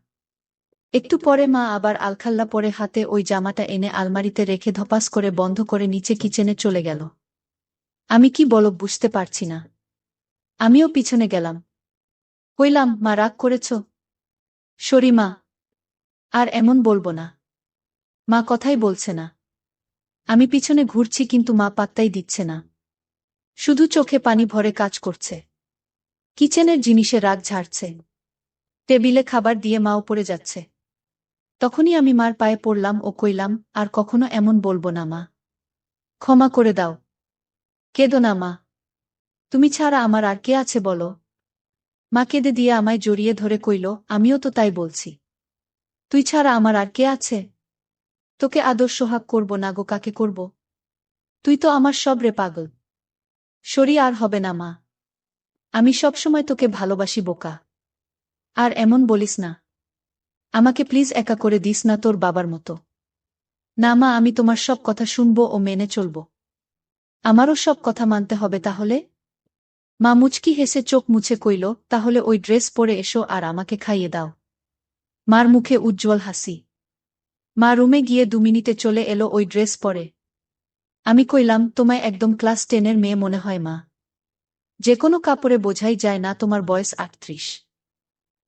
একটু পরে মা আবার আলখাল্লা পরে হাতে ওই জামাটা এনে আলমারিতে রেখে ধপাস করে বন্ধ করে নিচে কিচেনে চলে গেল। আমি কি বলব বুঝতে পারছি না। আমিও পিছনে গেলাম। কইলাম, মা রাগ করেছ? সরি মা। আর এমন বলবো না। মা কথাই বলছে না। আমি পিছনে ঘুরছি কিন্তু মা পাত্তাই দিচ্ছে না। শুধু চোখে পানি ভরে কাজ করছে। কিচেনের জিনিসে রাগ ঝাড়ছে। টেবিলে খাবার দিয়ে মা উপরে যাচ্ছে। তখনই আমি মার পায়ে পড়লাম ও কইলাম, আর কখনো এমন বলবো না মা। ক্ষমা করে দাও। কেঁদো না মা। তুমি ছাড়া আমার আর কে আছে বলো? মা কেঁদে দিয়ে আমায় জড়িয়ে ধরে কইল, আমিও তো তাই বলছি। তুই ছাড়া আমার আর কে আছে? তোকে আদর সোহাগ করব না গো, কাকে করব? তুই তো আমার সব রে পাগল। সরি, আর হবে না মা। আমি সবসময় তোকে ভালোবাসি বোকা। আর এমন বলিস না। আমাকে প্লিজ একা করে দিস না তোর বাবার মতো। না মা, আমি তোমার সব কথা শুনব ও মেনে চলব। আমারও সব কথা মানতে হবে তাহলে? মা মুচকি হেসে চোখ মুছে কইল, তাহলে ওই ড্রেস পরে এসো আর আমাকে খাইয়ে দাও। মার মুখে উজ্জ্বল হাসি। মা রুমে গিয়ে 2 মিনিটে চলে এলো ওই ড্রেস পরে। আমি কইলাম, তোমায় একদম ক্লাস 10-এর মেয়ে মনে হয় মা। যে কোনো কাপড়ে বোঝাই যায় না তোমার বয়স 38।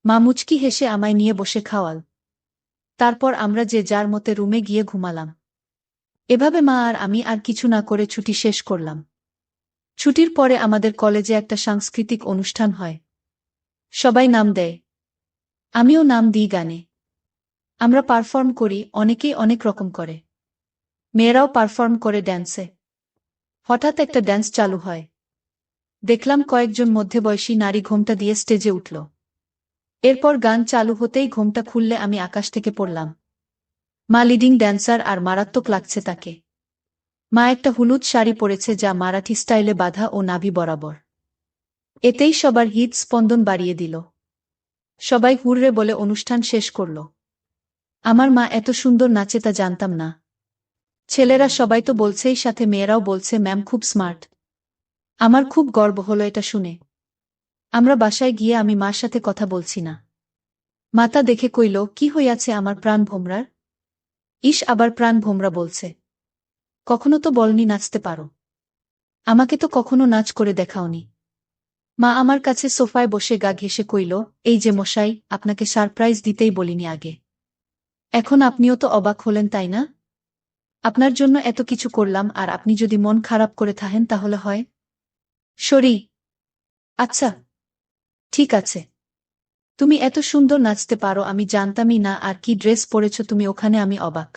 মা মুচকি হেসে আমায় নিয়ে বসে খাওয়াল। তারপর আমরা যে যার মতে রুমে গিয়ে ঘুমালাম। এভাবে মা আর আমি আর কিছু না করে ছুটি শেষ করলাম। ছুটির পরে আমাদের কলেজে একটা সাংস্কৃতিক অনুষ্ঠান হয়। সবাই নাম দেয়। আমিও নাম দিই গানে। আমরা পারফর্ম করি, অনেকেই অনেক রকম করে। মেয়েরাও পারফর্ম করে ড্যান্সে। হঠাৎ একটা ড্যান্স চালু হয়। দেখলাম কয়েকজন মধ্যবয়সী নারী ঘোমটা দিয়ে স্টেজে উঠল। এরপর গান চালু হতেই ঘোমটা খুললে আমি আকাশ থেকে পড়লাম। মা লিডিং ড্যান্সার আর মারাত্মক লাগছে তাকে। মা একটা হলুদ শাড়ি পরেছে যা মারাঠি স্টাইলে বাঁধা ও নাভি বরাবর। এতেই সবার হৃদ স্পন্দন বাড়িয়ে দিল। সবাই হুররে বলে অনুষ্ঠান শেষ করল। আমার মা এত সুন্দর নাচে তা জানতাম না। ছেলেরা সবাই তো বলছেই, সাথে মেয়েরাও বলছে ম্যাম খুব স্মার্ট। আমার খুব গর্ব হলো এটা শুনে। আমরা বাসায় গিয়ে আমি মার সাথে কথা বলছি না। মাতা দেখে কইল, কি হইয়াছে আমার প্রাণ ভোমরার? ইস, আবার প্রাণ ভোমরা বলছে। কখনো তো বলনি নাচতে পারো। আমাকে তো কখনো নাচ করে দেখাওনি। মা আমার কাছে সোফায় বসে গা ঘেঁষে কইল, এই যে মশাই, আপনাকে সারপ্রাইজ দিতেই বলিনি আগে। এখন আপনিও তো অবাক হলেন তাই না? আপনার জন্য এত কিছু করলাম আর আপনি যদি মন খারাপ করে থাকেন তাহলে হয়। সরি। আচ্ছা, ঠিক আছে। তুমি এত সুন্দর নাচতে পারো আমি জানতামই না, আর কি ড্রেস পরেছ তুমি ওখানে, আমি অবাক।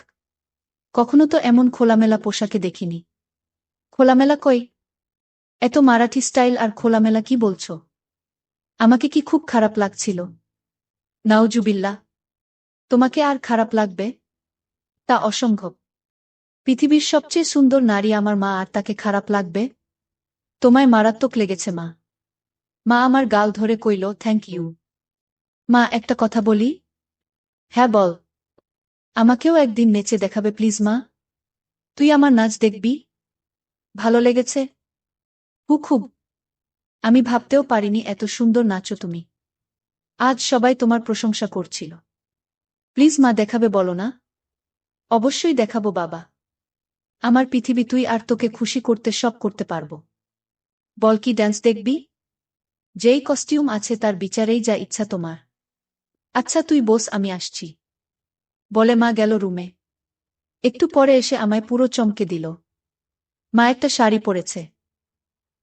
কখনো তো এমন খোলামেলা পোশাকে দেখিনি। খোলামেলা কই? এত মারাঠি স্টাইল আর খোলামেলা কি বলছো? আমাকে কি খুব খারাপ লাগছিল? নাউজুবিল্লাহ। তোমাকে আর খারাপ লাগবে? তা অসম্ভব। পৃথিবীর সবচেয়ে সুন্দর নারী আমার মা, আর তাকে খারাপ লাগবে? তোমায় মারাত্মক লেগেছে মা। মা আমার গাল ধরে কইল, থ্যাংক ইউ। মা একটা কথা বলি? হ্যাঁ বল। আমাকেও একদিন নেচে দেখাবে প্লিজ মা? তুই আমার নাচ দেখবি? ভালো লেগেছে? খুব। আমি ভাবতেও পারিনি এত সুন্দর নাচো তুমি। আজ সবাই তোমার প্রশংসা করছিল। প্লিজ মা, দেখাবে বলো না? অবশ্যই দেখাবো বাবা। আমার পৃথিবী তুই, আর তোকে খুশি করতে সব করতে পারবো। বল, কি ড্যান্স দেখবি? যেই কস্টিউম আছে তার বিচারেই যা ইচ্ছা তোমার। আচ্ছা তুই বস, আমি আসছি। বলে মা গেল রুমে। একটু পরে এসে আমায় পুরো চমকে দিল। মা একটা শাড়ি পরেছে,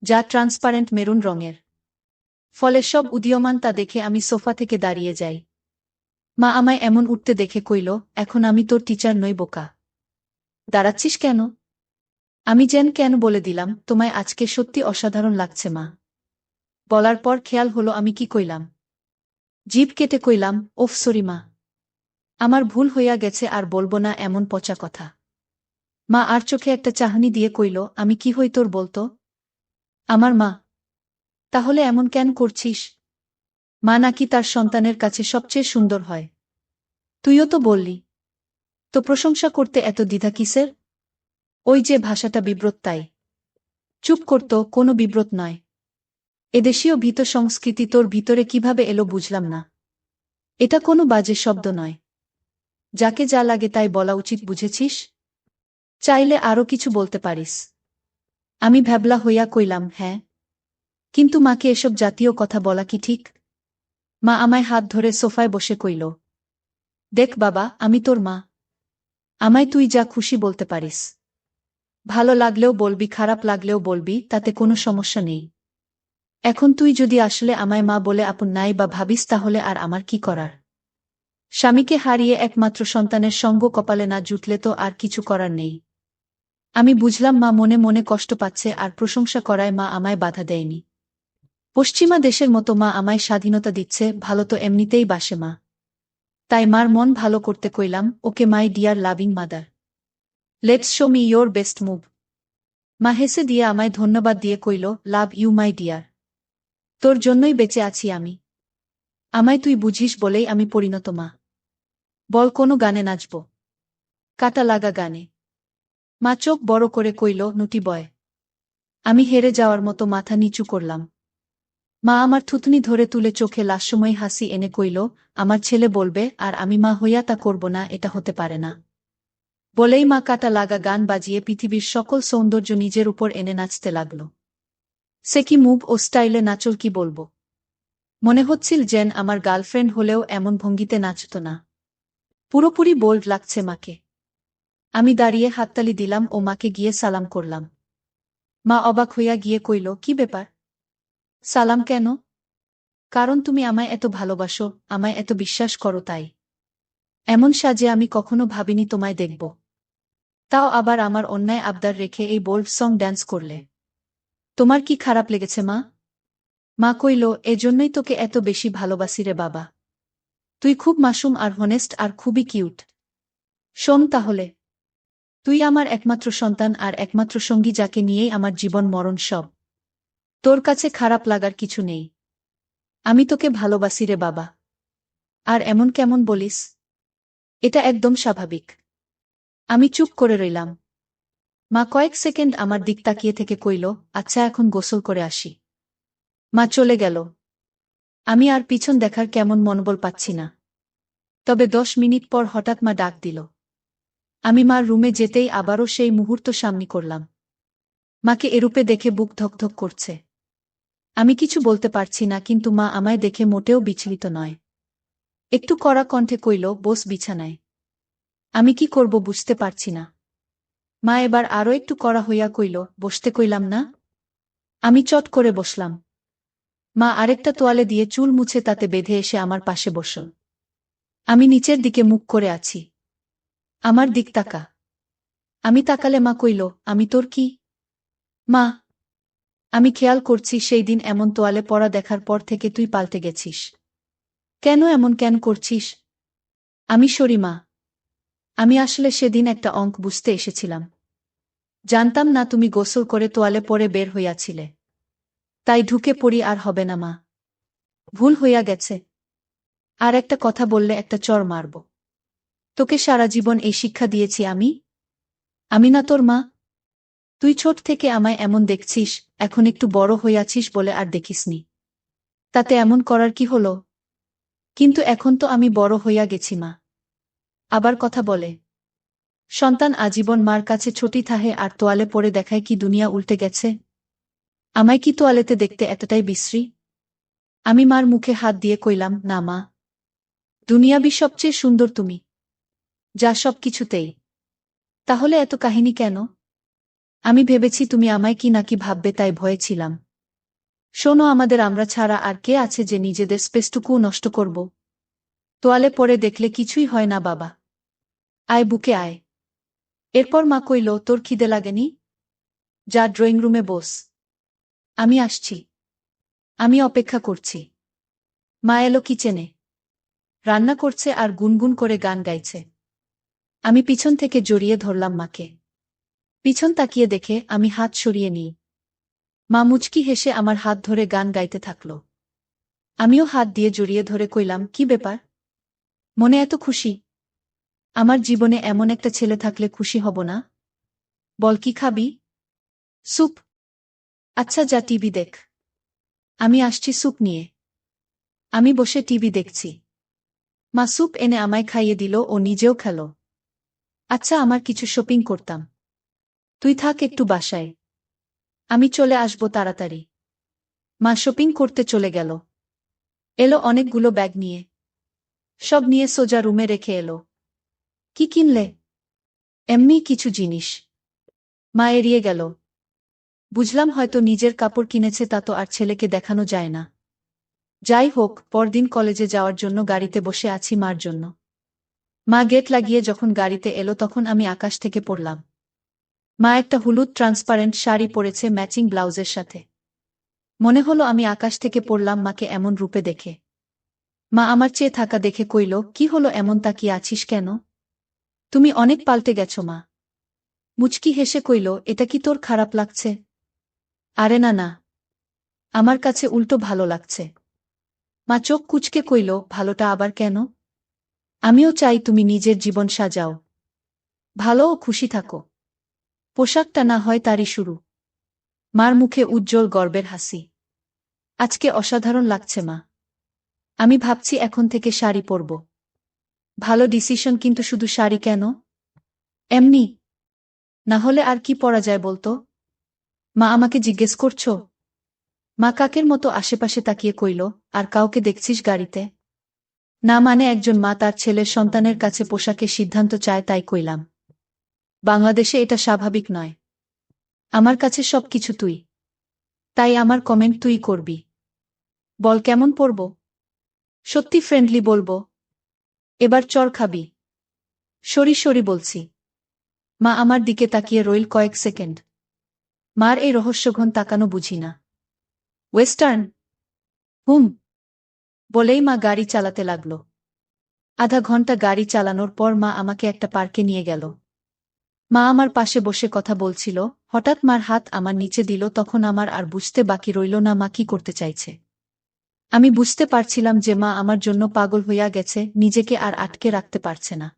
যা ট্রান্সপারেন্ট মেরুন রঙের। ফলে সব উদীয়মান তা দেখে আমি সোফা থেকে দাঁড়িয়ে যাই। মা আমায় এমন উঠতে দেখে কইল, এখন আমি তোর টিচার নই বোকা। দাঁড়াচ্ছিস কেন? আমি কেন বলে দিলাম, তোমায় আজকে সত্যি অসাধারণ লাগছে মা। বলার পর খেয়াল হলো আমি কি কইলাম। জিভ কেটে কইলাম, ওফ সরি মা। আমার ভুল হইয়া গেছে, আর বলবো না এমন পচা কথা। মা আর চোখে একটা চাহনি দিয়ে কইল, আমি কি হই তোর বলতো? আমার মা। তাহলে এমন কেন করছিস? মা নাকি তার সন্তানের কাছে সবচেয়ে সুন্দর হয়। তুইও তো বললি। তো প্রশংসা করতে এত দ্বিধা কিসের? ওই যে ভাষাটা বিব্রত তাই। চুপ করতো, কোনো বিব্রত নয়। এদেশীয় ভীত সংস্কৃতি তোর ভিতরে কিভাবে এলো বুঝলাম না। এটা কোনো বাজে শব্দ নয়। যাকে যা লাগে তাই বলা উচিত, বুঝেছিস? চাইলে আরও কিছু বলতে পারিস। আমি ভ্যাবলা হইয়া কইলাম, হ্যাঁ। কিন্তু মাকে এসব জাতীয় কথা বলা কি ঠিক? মা আমায় হাত ধরে সোফায় বসে কইল, দেখ বাবা, আমি তোর মা। আমায় তুই যা খুশি বলতে পারিস। ভালো লাগলেও বলবি, খারাপ লাগলেও বলবি, তাতে কোনো সমস্যা নেই। এখন তুই যদি আসলে আমায় মা বলে আপন নাই বা ভাবিস তাহলে আর আমার কি করার? স্বামীকে হারিয়ে একমাত্র সন্তানের সঙ্গ কপালে না জুটলে তো আর কিছু করার নেই। আমি বুঝলাম মা মনে মনে কষ্ট পাচ্ছে, আর প্রশংসা করায় মা আমায় বাধা দেয়নি। পশ্চিমা দেশের মতো মা আমায় স্বাধীনতা দিচ্ছে, ভালো তো এমনিতেই বাসে মা। তাই মার মন ভালো করতে কইলাম, okay my dear loving mother, let's show me your best move. মা হেসে দিয়ে আমায় ধন্যবাদ দিয়ে কইল, লাভ ইউ মাই ডিয়ার। তোর জন্যই বেঁচে আছি আমি। আমায় তুই বুঝিস বলেই আমি পরিণত মা। বল কোনো গানে নাচব? কাটা লাগা গানে। মা চোখ বড় করে কইল, নুটি বয়। আমি হেরে যাওয়ার মতো মাথা নিচু করলাম। মা আমার থুতনি ধরে তুলে চোখে লাস্যময়ী হাসি এনে কইল, আমার ছেলে বলবে আর আমি মা হইয়া তা করব না, এটা হতে পারে না। বলেই মা কাটা লাগা গান বাজিয়ে পৃথিবীর সকল সৌন্দর্য নিজের উপর এনে নাচতে লাগল। সে কি মুভ ও স্টাইলে নাচল কি বলবো। মনে হচ্ছিল যেন আমার গার্লফ্রেন্ড হলেও এমন ভঙ্গিতে নাচত না। পুরোপুরি বোল্ড লাগছে মাকে। আমি দাঁড়িয়ে হাততালি দিলাম ও মাকে গিয়ে সালাম করলাম। মা অবাক হইয়া গিয়ে কইল, কি ব্যাপার? সালাম কেন? কারণ তুমি আমায় এত ভালোবাসো, আমায় এত বিশ্বাস করো তাই। এমন সাজে আমি কখনো ভাবিনি তোমায় দেখব। তাও আবার আমার অন্যায় আবদার রেখে এই বোল্ড সং ড্যান্স করলে। তোমার কি খারাপ লেগেছে মা? মা কইল, এজন্যই তোকে এত বেশি ভালোবাসি রে বাবা। তুই খুব মাসুম আর হনেস্ট আর খুবই কিউট। শোন তাহলে, তুই আমার একমাত্র সন্তান আর একমাত্র সঙ্গী, যাকে নিয়েই আমার জীবন মরণ সব। তোর কাছে খারাপ লাগার কিছু নেই। আমি তোকে ভালোবাসি রে বাবা। আর এমন কেমন বলিস? এটা একদম স্বাভাবিক। আমি চুপ করে রইলাম। মা কয়েক সেকেন্ড আমার দিক তাকিয়ে থেকে কইল, আচ্ছা এখন গোসল করে আসি। মা চলে গেল। আমি আর পিছন দেখার কেমন মনোবল পাচ্ছি না। তবে 10 মিনিট পর হঠাৎ মা ডাক দিল। আমি মার রুমে যেতেই আবারও সেই মুহূর্ত সামনে করলাম। মাকে এরূপে দেখে বুক ধকধক করছে। আমি কিছু বলতে পারছি না, কিন্তু মা আমায় দেখে মোটেও বিচলিত নয়। একটু কড়া কণ্ঠে কইল, বস বিছানায়। আমি কি করব বুঝতে পারছি না। মা এবার আরও একটু কড়া হইয়া কইল, বসতে কইলাম না। আমি চট করে বসলাম। মা আরেকটা তোয়ালে দিয়ে চুল মুছে তাতে বেঁধে এসে আমার পাশে বসল। আমি নিচের দিকে মুখ করে আছি। আমার দিক তাকা। আমি তাকালে মা কইল, আমি তোর কি? মা, আমি খেয়াল করছি সেই দিন এমন তোয়ালে পরা দেখার পর থেকে তুই পাল্টে গেছিস। কেন এমন কেন করছিস? আমি সরি মা। আমি আসলে সেদিন একটা অঙ্ক বুঝতে এসেছিলাম। জানতাম না তুমি গোসল করে তোয়ালে পরে বের হইয়াছিলে। তাই ঢুকে পড়ি, আর হবে না মা। ভুল হইয়া গেছে। আর একটা কথা বললে একটা চড় মারব। তোকে সারা জীবন এই শিক্ষা দিয়েছি আমি? আমি না তোর মা? তুই ছোট থেকে আমায় এমন দেখছিস, এখন একটু বড় হইয়াছিস বলে আর দেখিসনি। তাতে এমন করার কি হলো? কিন্তু এখন তো আমি বড় হইয়া গেছি মা। আবার কথা বলে। সন্তান আজীবন মার কাছে ছোটি থাহে আর তোয়ালে পরে দেখায় কি দুনিয়া উল্টে গেছে? আমায় কি তোয়ালেতে দেখতে এতটাই বিশ্রী? আমি মার মুখে হাত দিয়ে কইলাম, না মা। দুনিয়াবি সবচেয়ে সুন্দর তুমি। যা সব কিছুতেই। তাহলে এত কাহিনী কেন? আমি ভেবেছি তুমি আমায় কি নাকি ভাববে, তাই ভয়ে ছিলাম। শোনো, আমাদের আমরা ছাড়া আর কে আছে যে নিজেদের স্পেসটুকুও নষ্ট করব? তোয়ালে পরে দেখলে কিছুই হয় না বাবা। আয় বুকে আয়। এরপর মা কইল, তোর খিদে লাগেনি? যা ড্রয়িং রুমে বস। আমি আসছি। আমি অপেক্ষা করছি। মা এলো কিচেনে। রান্না করছে আর গুনগুন করে গান গাইছে। আমি পিছন থেকে জড়িয়ে ধরলাম মাকে। পিছন তাকিয়ে দেখে আমি হাত সরিয়ে নিই। মা মুচকি হেসে আমার হাত ধরে গান গাইতে থাকল। আমিও হাত দিয়ে জড়িয়ে ধরে কইলাম, কি ব্যাপার? মনে এত খুশি? আমার জীবনে এমন একটা ছেলে থাকলে খুশি হব না? বল, কি খাবি? স্যুপ? আচ্ছা যা টিভি দেখ। আমি আসছি স্যুপ নিয়ে। আমি বসে টিভি দেখছি। মা স্যুপ এনে আমায় খাইয়ে দিল ও নিজেও খেল। আচ্ছা, আমার কিছু শপিং করতাম। তুই থাক একটু বাসায়। আমি চলে আসব তাড়াতাড়ি। মা শপিং করতে চলে গেল। এলো অনেকগুলো ব্যাগ নিয়ে। সব নিয়ে সোজা রুমে রেখে এলো। কি কিনলে? এমনি কিছু জিনিস। মা এড়িয়ে গেল। বুঝলাম হয়তো নিজের কাপড় কিনেছে, তা তো আর ছেলেকে দেখানো যায় না। যাই হোক, পরদিন কলেজে যাওয়ার জন্য গাড়িতে বসে আছি মার জন্য। মা গেট লাগিয়ে যখন গাড়িতে এলো তখন আমি আকাশ থেকে পড়লাম। মা একটা হলুদ ট্রান্সপারেন্ট শাড়ি পরেছে ম্যাচিং ব্লাউজের সাথে। মনে হলো আমি আকাশ থেকে পড়লাম মাকে এমন রূপে দেখে। মা আমার চেয়ে থাকা দেখে কইল, কি হলো এমন তাকিয়ে আছিস কেন? তুমি অনেক পাল্টে গেছ মা। মুচকি হেসে কইল, এটা কি তোর খারাপ লাগছে? আরে না না, আমার কাছে উল্টো ভালো লাগছে। মা চোখ কুঁচকে কইল, ভালোটা আবার কেন? আমিও চাই তুমি নিজের জীবন সাজাও, ভালো ও খুশি থাকো। পোশাকটা না হয় তারই শুরু। মার মুখে উজ্জ্বল গর্বের হাসি। আজকে অসাধারণ লাগছে মা। আমি ভাবছি এখন থেকে শাড়ি পরব। ভালো ডিসিশন, কিন্তু শুধু শাড়ি কেন? এমনি না হলে আর কি পরা যায় বলতো? মা আমাকে জিজ্ঞেস করছো? মা কাকের মতো আশেপাশে তাকিয়ে কইল, আর কাউকে দেখছিস গাড়িতে? না মানে একজন মা তার ছেলের সন্তানের কাছে পোশাকের সিদ্ধান্ত চায় তাই কইলাম। বাংলাদেশে এটা স্বাভাবিক নয়। আমার কাছে সব কিছু তুই। তাই আমার কমেন্ট তুই করবি। বল কেমন পরব? সত্যি ফ্রেন্ডলি বলবো? এবার চর খাবি? সরি সরি বলছি। মা আমার দিকে তাকিয়ে রইল কয়েক সেকেন্ড। মার এই রহস্যঘন তাকানো বুঝি না। ওয়েস্টার্ন? হুম বলেই মা গাড়ি চালাতে লাগল। আধা ঘন্টা গাড়ি চালানোর পর মা আমাকে একটা পার্কে নিয়ে গেল। মা আমার পাশে বসে কথা বলছিল, হঠাৎ মার হাত আমার নিচে দিল। তখন আমার আর বুঝতে বাকি রইল না মা কি করতে চাইছে। আমি বুঝতে পারছিলাম যে মা আমার জন্য পাগল হইয়া গেছে, নিজেকে আর আটকে রাখতে পারছে না।